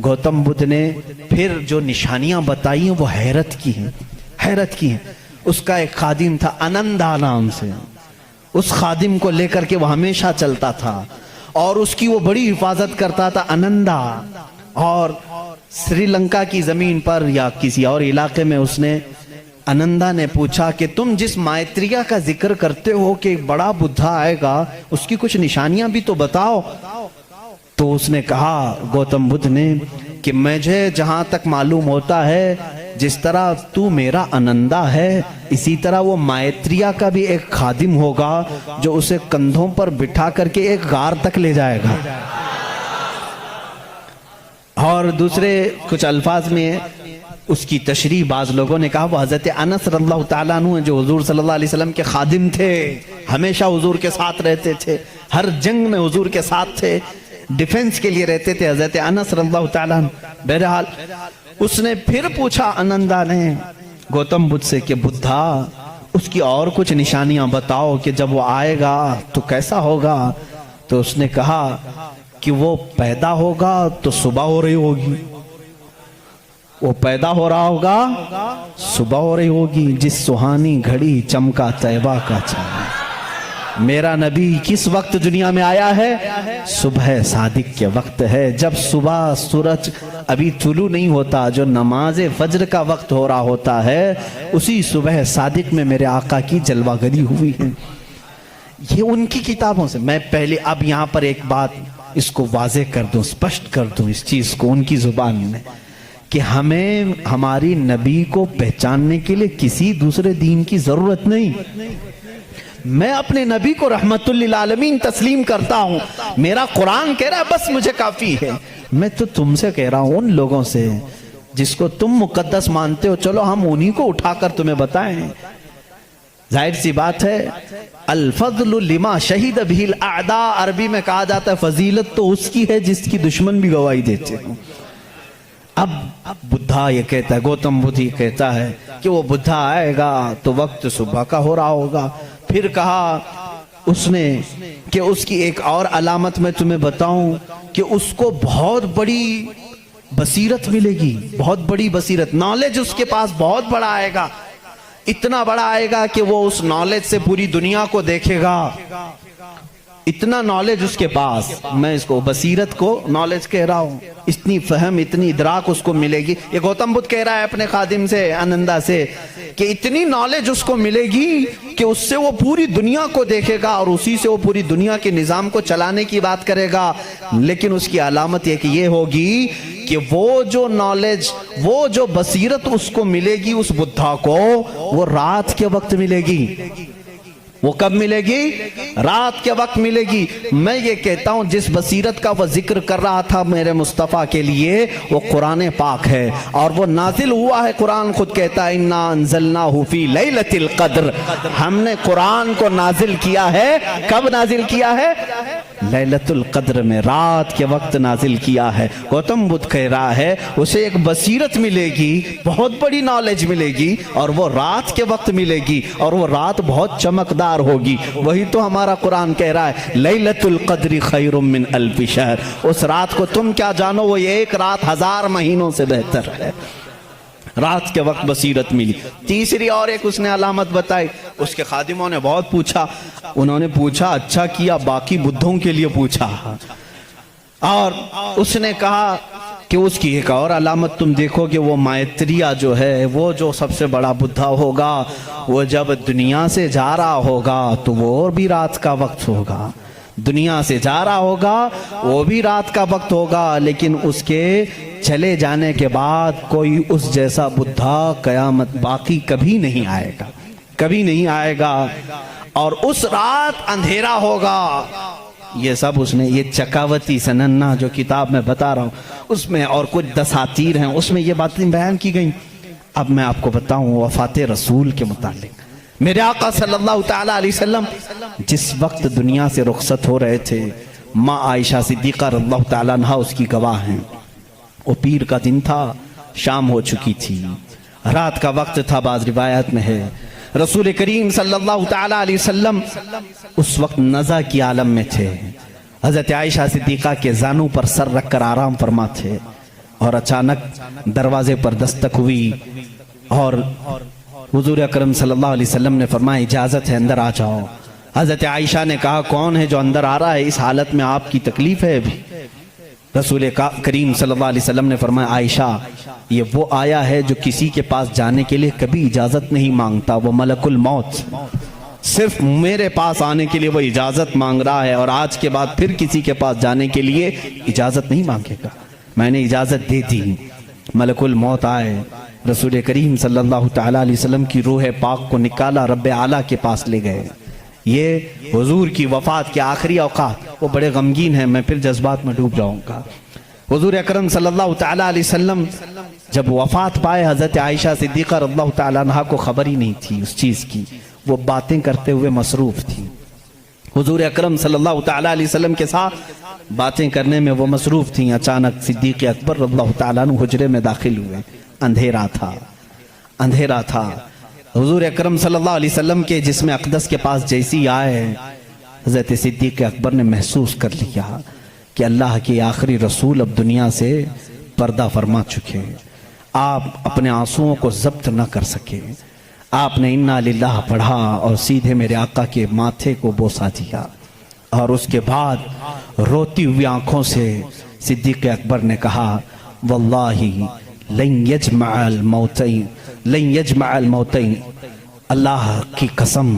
گوتم بدھ نے پھر جو نشانیاں بتائی ہیں وہ حیرت کی ہیں، حیرت کی ہیں. اس کا ایک خادم تھا انندا نام سے. اس خادم کو لے کر کے وہ ہمیشہ چلتا تھا اور اس کی وہ بڑی حفاظت کرتا تھا انندا. اور سری لنکا کی زمین پر یا کسی اور علاقے میں اس نے انندا نے پوچھا کہ تم جس مائتریا کا ذکر کرتے ہو کہ بڑا بدھا آئے گا، اس کی کچھ نشانیاں بھی تو بتاؤ. تو اس نے کہا گوتم بدھ نے کہ مجھے جہاں تک معلوم ہوتا ہے جس طرح تو میرا انندا ہے اسی طرح وہ مائتریا کا بھی ایک خادم ہوگا جو اسے کندھوں پر بٹھا کر کے ایک غار تک لے جائے گا. اور دوسرے کچھ الفاظ میں اس کی تشریح بعض لوگوں نے کہا وہ حضرت انس رضی اللہ تعالیٰ عنہ ہیں جو حضور صلی اللہ علیہ وسلم کے خادم تھے، ہمیشہ حضور کے ساتھ رہتے تھے، ہر جنگ میں حضور کے ساتھ تھے، ڈیفنس کے لیے رہتے تھے حضرت انس رضی اللہ تعالیٰ عنہ. بہرحال اس نے پھر پوچھا انندا نے گوتم بدھ سے کہ بدھا اس کی اور کچھ نشانیاں بتاؤ کہ جب وہ آئے گا تو کیسا ہوگا. تو اس نے کہا کہ وہ پیدا ہوگا تو صبح ہو رہی ہوگی، وہ پیدا ہو رہا ہوگا صبح ہو رہی ہوگی. جس سہانی گھڑی چمکا طیبہ کا چاند. میرا نبی کس وقت دنیا میں آیا ہے؟ صبح صادق کے وقت ہے، جب صبح سورج ابھی طلوع نہیں ہوتا، جو نماز فجر کا وقت ہو رہا ہوتا ہے، اسی صبح صادق میں میرے آقا کی جلوہ گری ہوئی ہے. یہ ان کی کتابوں سے. میں پہلے اب یہاں پر ایک بات اس کو واضح کر دوں، سپشٹ کر دوں اس چیز کو ان کی زبان میں کہ ہمیں ہماری نبی کو پہچاننے کے لیے کسی دوسرے دین کی ضرورت نہیں. میں اپنے نبی کو رحمت للعالمین تسلیم کرتا ہوں. میرا قرآن کہہ رہا ہے بس مجھے کافی ہے. میں تو تم سے کہہ رہا ہوں ان لوگوں سے جس کو تم مقدس مانتے ہو، چلو ہم انہی کو اٹھا کر تمہیں بتائیں۔ ظاہر سی بات ہے، الفضل لما شہید بہ الاعداء، عربی میں کہا جاتا ہے فضیلت تو اس کی ہے جس کی دشمن بھی گواہی دیتے ہیں۔ اب بدھا یہ کہتا ہے، گوتم بدھ یہ کہتا ہے کہ وہ بدھا آئے گا تو وقت صبح کا ہو رہا ہوگا۔ پھر کہا اس نے کہ اس کی ایک اور علامت میں تمہیں بتاؤں کہ اس کو بہت بڑی بصیرت ملے گی، بہت بڑی بصیرت، نالج اس کے پاس بہت بڑا آئے گا، اتنا بڑا آئے گا کہ وہ اس نالج سے پوری دنیا کو دیکھے گا، اتنا نالج اس کے پاس، میں اس کو بصیرت کو نالج کہہ رہا ہوں، اتنی فہم اتنی ادراک اس کو ملے گی۔ یہ گوتم بدھ کہہ رہا ہے اپنے خادم سے، آنندا سے، کہ اتنی نالج اس کو ملے گی کہ اس سے وہ پوری دنیا کو دیکھے گا اور اسی سے وہ پوری دنیا کے نظام کو چلانے کی بات کرے گا۔ لیکن اس کی علامت یہ کہ یہ ہوگی کہ وہ جو نالج، وہ جو بصیرت اس کو ملے گی اس بدھا کو، وہ رات کے وقت ملے گی۔ وہ کب ملے گی؟ رات کے وقت ملے گی۔ میں یہ کہتا ہوں جس بصیرت کا وہ ذکر کر رہا تھا میرے مصطفیٰ کے لیے، وہ قرآن پاک ہے، اور وہ نازل ہوا ہے۔ قرآن خود کہتا ہے اِنَّا أَنزَلْنَاهُ فِي لَيْلَةِ الْقَدْرِ، ہم نے قرآن کو نازل کیا ہے۔ کب نازل کیا ہے؟ لیلۃ القدر میں، رات کے وقت نازل کیا ہے۔ گوتم بدھ کہہ رہا ہے اسے ایک بصیرت ملے گی، بہت بڑی نالج ملے گی، اور وہ رات کے وقت ملے گی، اور وہ رات بہت چمکدار ہوگی۔ وہی تو ہمارا قرآن کہہ رہا ہے لیلۃ القدر خیر من الف شہر، اس رات کو تم کیا جانو، وہ ایک رات 1000 مہینوں سے بہتر ہے۔ رات کے وقت بصیرت ملی۔ تیسری اور ایک اس نے علامت بتائی، اس کے خادموں نے بہت پوچھا، انہوں نے پوچھا اچھا کیا، باقی بدھوں کے لیے پوچھا، اور اس نے کہا کہ اس کی ایک اور علامت تم دیکھو کہ وہ مائتریہ جو ہے، وہ جو سب سے بڑا بدھا ہوگا، وہ جب دنیا سے جا رہا ہوگا تو وہ بھی رات کا وقت ہوگا، دنیا سے جا رہا ہوگا وہ بھی رات کا وقت ہوگا، لیکن اس کے چلے جانے کے بعد کوئی اس جیسا بدھا قیامت باقی کبھی نہیں آئے گا، کبھی نہیں آئے گا، اور اس رات اندھیرا ہوگا۔ یہ سب اس نے، یہ چکاوتی سننا جو کتاب میں بتا رہا ہوں اس میں، اور کچھ دساتیر ہیں اس میں یہ باتیں بیان کی گئیں۔ اب میں آپ کو بتاؤں وفات رسول کے متعلق، میرے آقا صلی اللہ تعالیٰ علیہ وسلم جس وقت دنیا سے رخصت ہو رہے تھے، ماں عائشہ صدیقہ رضی اللہ تعالیٰ عنہا اس کی گواہ ہیں، وہ پیر کا دن تھا، شام ہو چکی تھی، رات کا وقت تھا، بعض روایات میں ہے رسول کریم صلی اللہ تعالیٰ علیہ وسلم اس وقت نزع کی عالم میں تھے، حضرت عائشہ صدیقہ کے زانوں پر سر رکھ کر آرام فرما تھے، اور اچانک دروازے پر دستک ہوئی، اور حضور اکرم صلی اللہ علیہ وسلم نے فرمایا اجازت ہے اندر آ جاؤ۔ حضرت عائشہ نے کہا کون ہے جو اندر آ رہا ہے، اس حالت میں آپ کی تکلیف ہے ابھی؟ رسول کریم صلی اللہ علیہ وسلم نے فرمایا عائشہ یہ وہ آیا ہے جو کسی کے پاس جانے کے لیے کبھی اجازت نہیں مانگتا، وہ ملک الموت، صرف میرے پاس آنے کے لیے وہ اجازت مانگ رہا ہے، اور آج کے بعد پھر کسی کے پاس جانے کے لیے اجازت نہیں مانگے گا۔ میں نے اجازت دے دی، ملک الموت آئے، رسول کریم صلی اللہ تعالیٰ علیہ وسلم کی روح پاک کو نکالا، رب اعلیٰ کے پاس لے گئے۔ یہ حضور کی وفات کے آخری اوقات، وہ بڑے غمگین ہیں، میں پھر جذبات میں ڈوب جاؤں گا۔ حضور اکرم صلی اللہ تعالیٰ علیہ وسلم جب وفات پائے، حضرت عائشہ صدیقہ رضی اللہ تعالیٰ عنہا کو خبر ہی نہیں تھی اس چیز کی، وہ باتیں کرتے ہوئے مصروف تھی، حضور اکرم صلی اللہ تعالیٰ علیہ وسلم کے ساتھ باتیں کرنے میں وہ مصروف تھیں۔ اچانک صدیق اکبر رضی اللہ تعالیٰ عنہ حجرے میں داخل ہوئے، اندھیرا تھا، اندھیرا تھا، حضور اکرم صلی اللہ علیہ وسلم کے جسم اقدس کے پاس جیسی آئے، حضرت صدیق اکبر نے محسوس کر لیا کہ اللہ کے آخری رسول اب دنیا سے پردہ فرما چکے، آپ اپنے آنسوؤں کو ضبط نہ کر سکے، آپ نے انا للہ پڑھا اور سیدھے میرے آقا کے ماتھے کو بوسہ دیا، اور اس کے بعد روتی ہوئی آنکھوں سے صدیق اکبر نے کہا واللہ لن یجمع الموتین، اللہ کی قسم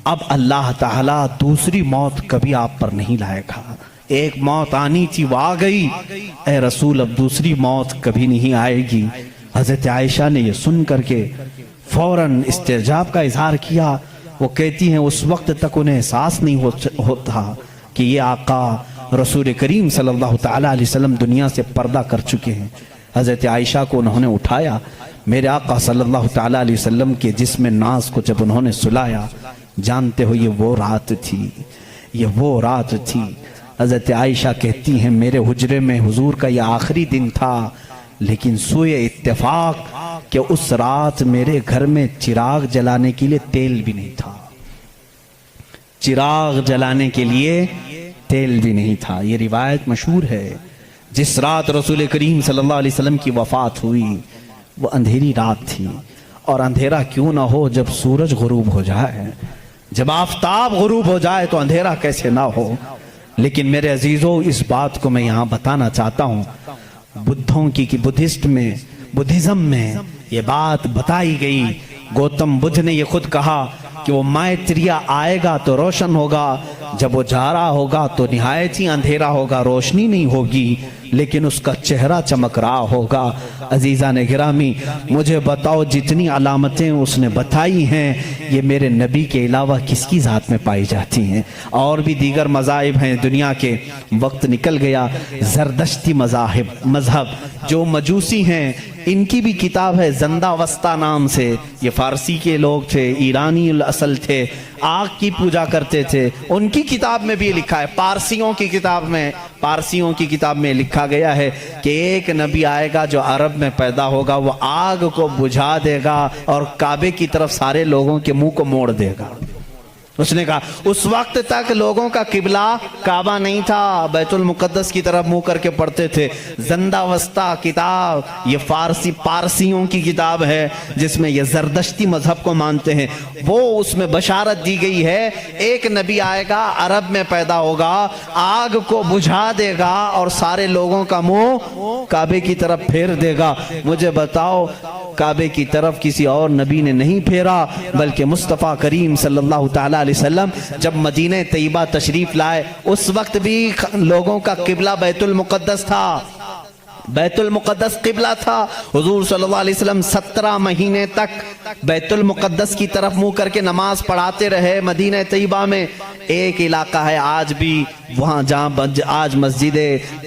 اب اللہ تعالیٰ دوسری موت کبھی آپ پر نہیں لائے گا، ایک موت آنی تھی وہ آ گئی، اے رسول اب دوسری موت کبھی نہیں آئے گی۔ حضرت عائشہ نے یہ سن کر کے فوراً استعجاب کا اظہار کیا، وہ کہتی ہیں اس وقت تک انہیں احساس نہیں ہوتا کہ یہ آقا رسول کریم صلی اللہ تعالیٰ علیہ وسلم دنیا سے پردہ کر چکے ہیں۔ حضرت عائشہ کو انہوں نے اٹھایا، میرے آقا صلی اللہ تعالیٰ علیہ وسلم کے جسم ناز کو جب انہوں نے سلایا، جانتے ہو یہ وہ رات تھی، یہ وہ رات تھی۔ حضرت عائشہ کہتی ہیں میرے حجرے میں حضور کا یہ آخری دن تھا، لیکن سوئے اتفاق کہ اس رات میرے گھر میں چراغ جلانے کے لیے تیل بھی نہیں تھا، چراغ جلانے کے لیے تیل بھی نہیں تھا۔ یہ روایت مشہور ہے۔ جس رات رسول کریم صلی اللہ علیہ وسلم کی وفات ہوئی وہ اندھیری رات تھی، اور اندھیرا کیوں نہ ہو جب سورج غروب ہو جائے، جب آفتاب غروب ہو جائے تو اندھیرا کیسے نہ ہو۔ لیکن میرے عزیزوں اس بات کو میں یہاں بتانا چاہتا ہوں، بدھوں کی کہ بدھزم میں یہ بات بتائی گئی۔ گوتم بدھ نے یہ خود کہا کہ وہ مائتریا آئے گا تو روشن ہوگا، جب وہ جا رہا ہوگا تو نہایت ہی اندھیرا ہوگا، روشنی نہیں ہوگی، لیکن اس کا چہرہ چمک رہا ہوگا۔ عزیزان گرامی مجھے بتاؤ جتنی علامتیں اس نے بتائی ہیں یہ میرے نبی کے علاوہ کس کی ذات میں پائی جاتی ہیں؟ اور بھی دیگر مذاہب ہیں دنیا کے، وقت نکل گیا۔ زردشتی مذہب جو مجوسی ہیں ان کی بھی کتاب ہے زندہ وسطہ نام سے، یہ فارسی کے لوگ تھے، ایرانی الاصل تھے، آگ کی پوجا کرتے تھے، ان کی کتاب میں بھی لکھا ہے، پارسیوں کی کتاب میں لکھا گیا ہے کہ ایک نبی آئے گا جو عرب میں پیدا ہوگا، وہ آگ کو بجھا دے گا اور کعبے کی طرف سارے لوگوں کے منہ کو موڑ دے گا۔ اس نے کہا اس وقت تک لوگوں کا قبلہ کعبہ نہیں تھا، بیت المقدس کی طرف منہ کر کے پڑھتے تھے۔ زندہ وسطہ کتاب یہ پارسیوں کی کتاب ہے جس میں یہ زردشتی مذہب کو مانتے ہیں، وہ اس میں بشارت دی گئی ہے ایک نبی آئے گا، عرب میں پیدا ہوگا، آگ کو بجھا دے گا اور سارے لوگوں کا منہ کعبے کی طرف پھیر دے گا۔ مجھے بتاؤ کعبے کی طرف کسی اور نبی نے نہیں پھیرا، بلکہ مصطفیٰ کریم صلی اللہ تعالیٰ علیہ وسلم جب مدینہ طیبہ تشریف لائے اس وقت بھی لوگوں کا قبلہ بیت المقدس تھا، بیت المقدس قبلہ تھا۔ حضور صلی اللہ علیہ وسلم 17 مہینے تک بیت المقدس کی طرف منہ کر کے نماز پڑھاتے رہے مدینہ طیبہ میں۔ ایک علاقہ ہے آج بھی وہاں جہاں آج مسجد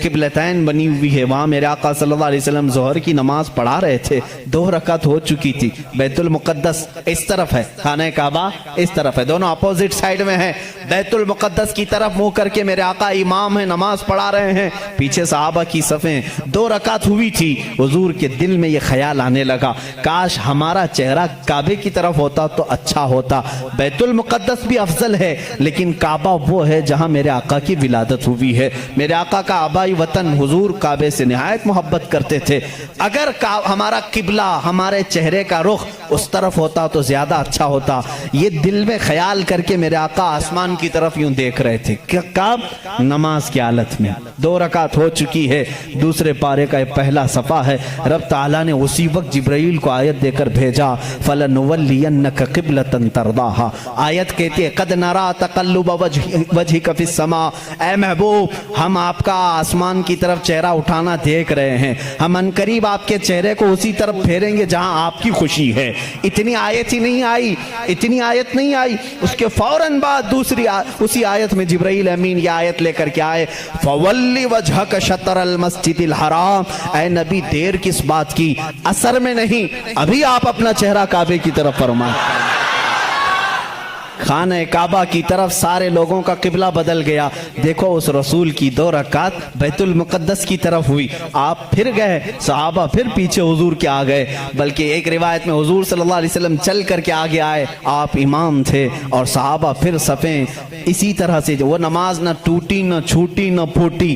قبلتین بنی ہوئی ہے، وہاں میرے آقا صلی اللہ علیہ وسلم ظہر کی نماز پڑھا رہے تھے، 2 رکعت ہو چکی تھی۔ بیت المقدس اس طرف ہے، خانہ کعبہ اس طرف ہے، دونوں اپوزٹ سائیڈ میں ہیں۔ بیت المقدس کی طرف منہ کر کے میرے آقا امام ہیں، نماز پڑھا رہے ہیں، پیچھے صحابہ کی صفیں، 2 رکعت ہوئی تھی۔ حضور کے دل میں یہ خیال آنے لگا کاش ہمارا چہرہ کعبے کی طرف ہوتا تو اچھا ہوتا۔ بیت المقدس بھی افضل ہے، لیکن کعبہ وہ ہے جہاں میرے آقا کی ولادت ہوئی ہے۔ میرے آقا کا آبائی وطن، حضور کعبے سے نہایت محبت کرتے تھے۔ اگر ہمارا قبلہ، ہمارے چہرے کا رخ اس طرف ہوتا تو زیادہ اچھا ہوتا۔ یہ دل میں خیال کر کے میرے آقا آسمان کی طرف یوں دیکھ رہے تھے، کب؟ نماز کی حالت میں۔ 2 رکعت ہو چکی ہے، دوسرے پارے کا پہلا صفحہ ہے۔ رب تعالیٰ نے اسی وقت جبرائیل کو آیت دے کر بھیجا، فَلَنُوَلِّيَنَّكَ قِبْلَةً تَرْضَاهَا۔ آیت کہتی ہے قَدْ نَرَا تَقَلُّبَ وَجْهِكَ فِي السَّمَاءِ، اے محبوب ہم آپ کا آسمان کی طرف چہرہ اٹھانا دیکھ رہے ہیں، ہم انقریب آپ کے چہرے کو اسی طرف پھیریں گے جہاں آپ کی خوشی ہے۔ اتنی آیت ہی نہیں آئی، اتنی آیت نہیں آئی، اس کے فوراً بعد اسی آیت میں جبرائیل امین یہ آیت لے کر کے آئے، فَوَلِّ وَجْهَكَ شَطْرَ الْمَسْجِدِ الْحَرَامِ۔ اے نبی دیر کس بات کی، اثر میں نہیں، ابھی آپ اپنا چہرہ کعبے کی طرف فرمائیں۔ خانہ کعبہ کی طرف سارے لوگوں کا قبلہ بدل گیا۔ دیکھو اس رسول کی 2 رکعت بیت المقدس کی طرف ہوئی، آپ پھر گئے، صحابہ پھر پیچھے حضور کے آ گئے، بلکہ ایک روایت میں حضور صلی اللہ علیہ وسلم چل کر کے آگے آئے، آپ امام تھے اور صحابہ پھر صفیں اسی طرح سے۔ وہ نماز نہ ٹوٹی نہ چھوٹی نہ پھوٹی،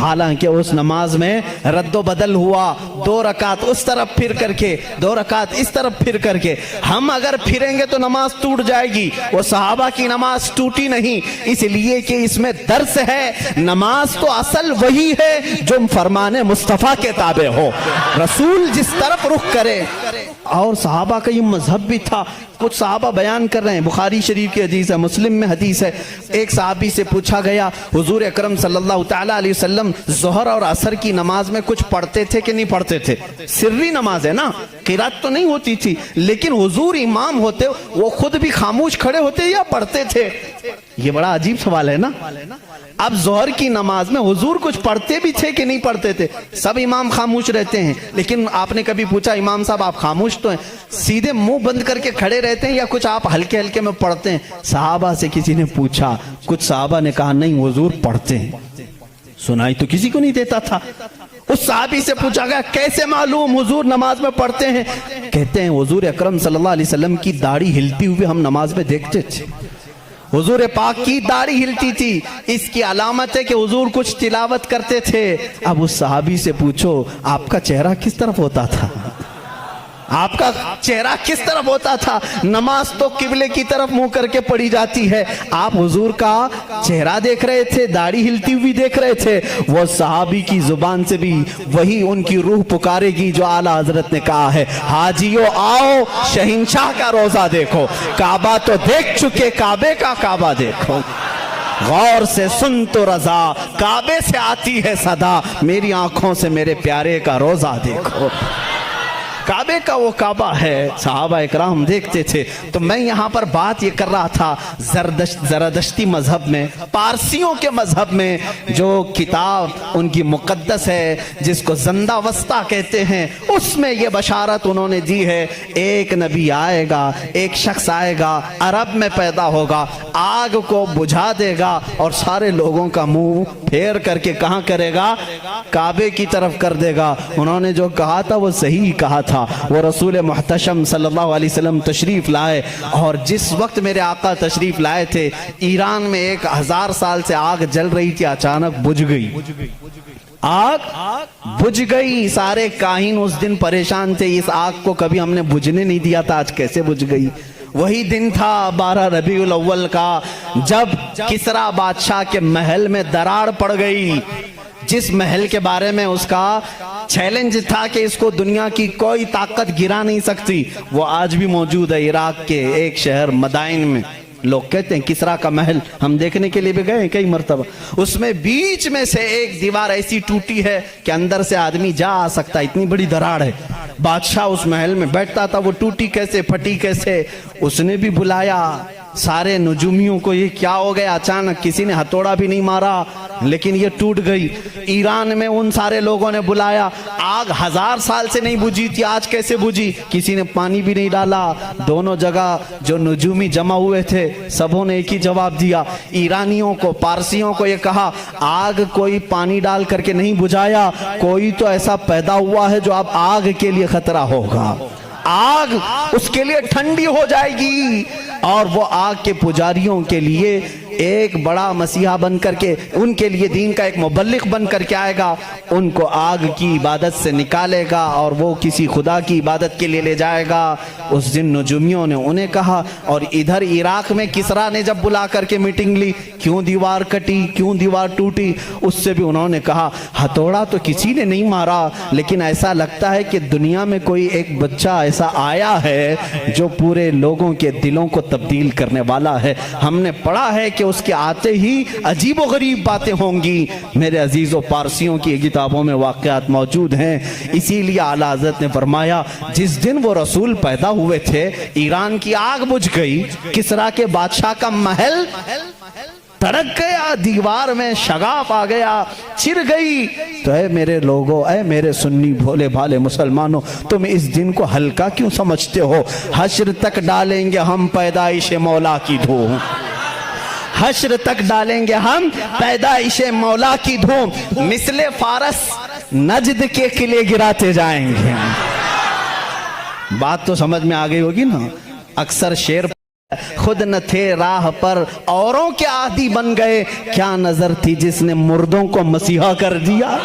حالانکہ اس نماز میں رد و بدل ہوا، 2 رکعت اس طرف پھر کر کے، 2 رکعت اس طرف پھر کر کے۔ ہم اگر پھریں گے تو نماز ٹوٹ جائے گی، وہ صحابہ کی نماز ٹوٹی نہیں، اس لیے کہ اس میں درس ہے۔ نماز تو اصل وہی ہے جو فرمان مصطفیٰ کے تابع ہو، رسول جس طرف رخ کرے۔ اور صحابہ کا یہ مذہب بھی تھا۔ کچھ صحابہ بیان کر رہے ہیں، بخاری شریف کی حدیث ہے، مسلم میں حدیث ہے، ایک صحابی سے پوچھا گیا حضور اکرم صلی اللہ تعالیٰ علیہ وسلم ظہر اور عصر کی نماز میں کچھ پڑھتے تھے کہ نہیں پڑھتے تھے؟ سری نماز ہے نا، قرات تو نہیں ہوتی تھی، لیکن حضور امام ہوتے وہ خود بھی خاموش کھڑے ہوتے ہوتے یا پڑھتے تھے؟ یہ بڑا عجیب سوال ہے نا. اب ظہر کی نماز میں حضور کچھ پڑھتے بھی تھے کہ نہیں پڑھتے تھے؟ سب امام خاموش رہتے ہیں، لیکن آپ نے کبھی پوچھا امام صاحب آپ خاموش تو ہیں، سیدھے منہ بند کر کے کھڑے رہتے ہیں یا کچھ آپ ہلکے ہلکے میں پڑھتے ہیں؟ صحابہ سے کسی نے پوچھا، کچھ صحابہ نے کہا نہیں حضور پڑھتے ہیں. سنائی تو کسی کو نہیں دیتا تھا. اس صحابی سے پوچھا گیا کیسے معلوم حضور نماز میں پڑھتے ہیں؟ کہتے ہیں حضور اکرم صلی اللہ علیہ وسلم کی داڑھی ہلتی ہوئی ہم نماز میں دیکھتے تھے. حضور پاک کی داڑھی ہلتی تھی، اس کی علامت ہے کہ حضور کچھ تلاوت کرتے تھے. اب اس صحابی سے پوچھو آپ کا چہرہ کس طرف ہوتا تھا؟ آپ کا چہرہ کس طرف ہوتا تھا؟ نماز تو قبلے کی طرف منہ کر کے پڑھی جاتی ہے، آپ حضور کا چہرہ دیکھ رہے تھے، داڑھی ہلتی ہوئی دیکھ رہے تھے. وہ صحابی کی زبان سے بھی وہی ان کی روح پکارے گی جو اعلیٰ حضرت نے کہا ہے، حاجیو آؤ شہنشاہ کا روزہ دیکھو، کعبہ تو دیکھ چکے کعبے کا کعبہ دیکھو. غور سے سن تو رضا، کعبے سے آتی ہے صدا، میری آنکھوں سے میرے پیارے کا روزہ دیکھو. کعبے کا وہ کعبہ ہے، صحابہ اکرام دیکھتے تھے. تو میں یہاں پر بات یہ کر رہا تھا، زرتشتی مذہب میں، پارسیوں کے مذہب میں جو کتاب ان کی مقدس ہے جس کو زندہ وسطہ کہتے ہیں، اس میں یہ بشارت انہوں نے دی ہے ایک نبی آئے گا، ایک شخص آئے گا، عرب میں پیدا ہوگا، آگ کو بجھا دے گا اور سارے لوگوں کا منہ پھیر کر کے کہاں کرے گا؟ کعبے کی طرف کر دے گا. انہوں نے جو کہا تھا وہ صحیح کہا تھا. وہ رسول محتشم صلی اللہ علیہ وسلم تشریف لائے، اور جس وقت میرے آقا تشریف لائے تھے ایران میں 1000 سال سے آگ جل رہی تھی، اچانک بجھ گئی. آگ بجھ گئی. سارے کاہن اس دن پریشان تھے، اس آگ کو کبھی ہم نے بجھنے نہیں دیا تھا، آج کیسے بجھ گئی؟ وہی دن تھا 12 ربیع الاول کا، جب کسریٰ بادشاہ کے محل میں دراڑ پڑ گئی. جس محل کے بارے میں اس کا چیلنج تھا کہ اس کو دنیا کی کوئی طاقت گرا نہیں سکتی، وہ آج بھی موجود ہے عراق کے ایک شہر مدائن میں. لوگ کہتے ہیں کسریٰ کا محل، ہم دیکھنے کے لیے بھی گئے ہیں کئی مرتبہ. اس میں بیچ میں سے ایک دیوار ایسی ٹوٹی ہے کہ اندر سے آدمی جا آ سکتا ہے، اتنی بڑی دراڑ ہے. بادشاہ اس محل میں بیٹھتا تھا، وہ ٹوٹی کیسے پھٹی کیسے. اس نے بھی بلایا سارے نجومیوں کو، یہ کیا ہو گیا اچانک؟ کسی نے ہتھوڑا بھی نہیں مارا لیکن یہ ٹوٹ گئی. ایران میں ان سارے لوگوں نے بلایا، آگ 1000 سال سے نہیں بجھی تھی، آج کیسے بجھی؟ کسی نے پانی بھی نہیں ڈالا. دونوں جگہ جو نجومی جمع ہوئے تھے سبوں نے ایک ہی جواب دیا. ایرانیوں کو، پارسیوں کو یہ کہا آگ کوئی پانی ڈال کر کے نہیں بجھایا، کوئی تو ایسا پیدا ہوا ہے جو اب آگ کے لیے خطرہ ہوگا، آگ اس کے لیے ٹھنڈی ہو جائے گی اور وہ آگ کے پجاریوں کے لیے ایک بڑا مسیحا بن کر کے، ان کے لیے دین کا ایک مبلغ بن کر کے آئے گا، ان کو آگ کی عبادت سے نکالے گا اور وہ کسی خدا کی عبادت کے لیے لے جائے گا. اس دن نجومیوں نے انہیں کہا. اور ادھر عراق میں کسریٰ نے جب بلا کر کے میٹنگ لی، کیوں دیوار کٹی، کیوں دیوار ٹوٹی، اس سے بھی انہوں نے کہا ہتھوڑا تو کسی نے نہیں مارا، لیکن ایسا لگتا ہے کہ دنیا میں کوئی ایک بچہ ایسا آیا ہے جو پورے لوگوں کے دلوں کو تبدیل کرنے والا ہے. ہم نے پڑھا ہے کہ اس کے آتے ہی عجیب و غریب باتیں ہوں گی. میرے عزیزوں، پارسیوں کی کتابوں میں واقعات موجود ہیں. اسی لیے اعلیٰ حضرت نے فرمایا جس دن وہ رسول پیدا ہوئے تھے ایران کی آگ بجھ گئی، کسریٰ کے بادشاہ کا محل تڑک گیا، دیوار میں شگاف آ گیا، چر گئی. تو اے میرے لوگوں، اے میرے سنی بھولے بھالے مسلمانوں، تم اس دن کو ہلکا کیوں سمجھتے ہو؟ حشر تک ڈالیں گے ہم پیدائش مولا کی دھوم، حشر تک ڈالیں گے ہم پیدائش مولا کی دھوم، مثل فارس نجد کے قلعے گراتے جائیں گے. بات تو سمجھ میں آ گئی ہوگی نا. اکثر شعر خود نہ تھے راہ پر اوروں کے عادی بن گئے، کیا نظر تھی جس نے مردوں کو مسیحا کر دیا،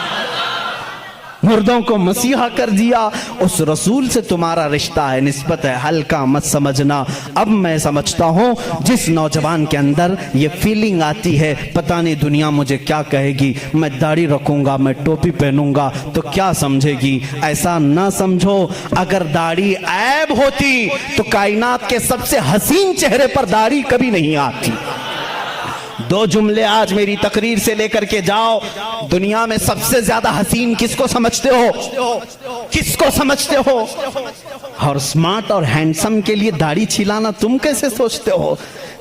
مردوں کو مسیحا کر دیا. اس رسول سے تمہارا رشتہ ہے، نسبت ہے، ہلکا مت سمجھنا. اب میں سمجھتا ہوں جس نوجوان کے اندر یہ فیلنگ آتی ہے پتہ نہیں دنیا مجھے کیا کہے گی، میں داڑھی رکھوں گا، میں ٹوپی پہنوں گا تو کیا سمجھے گی، ایسا نہ سمجھو. اگر داڑھی عیب ہوتی تو کائنات کے سب سے حسین چہرے پر داڑھی کبھی نہیں آتی. 2 جملے آج میری تقریر سے لے کر کے جاؤ. دنیا میں سب سے زیادہ حسین کس کو سمجھتے ہو؟ کس کو سمجھتے ہو؟ اور سمارٹ اور ہینڈسم کے لیے داڑھی چھلانا تم کیسے سوچتے ہو؟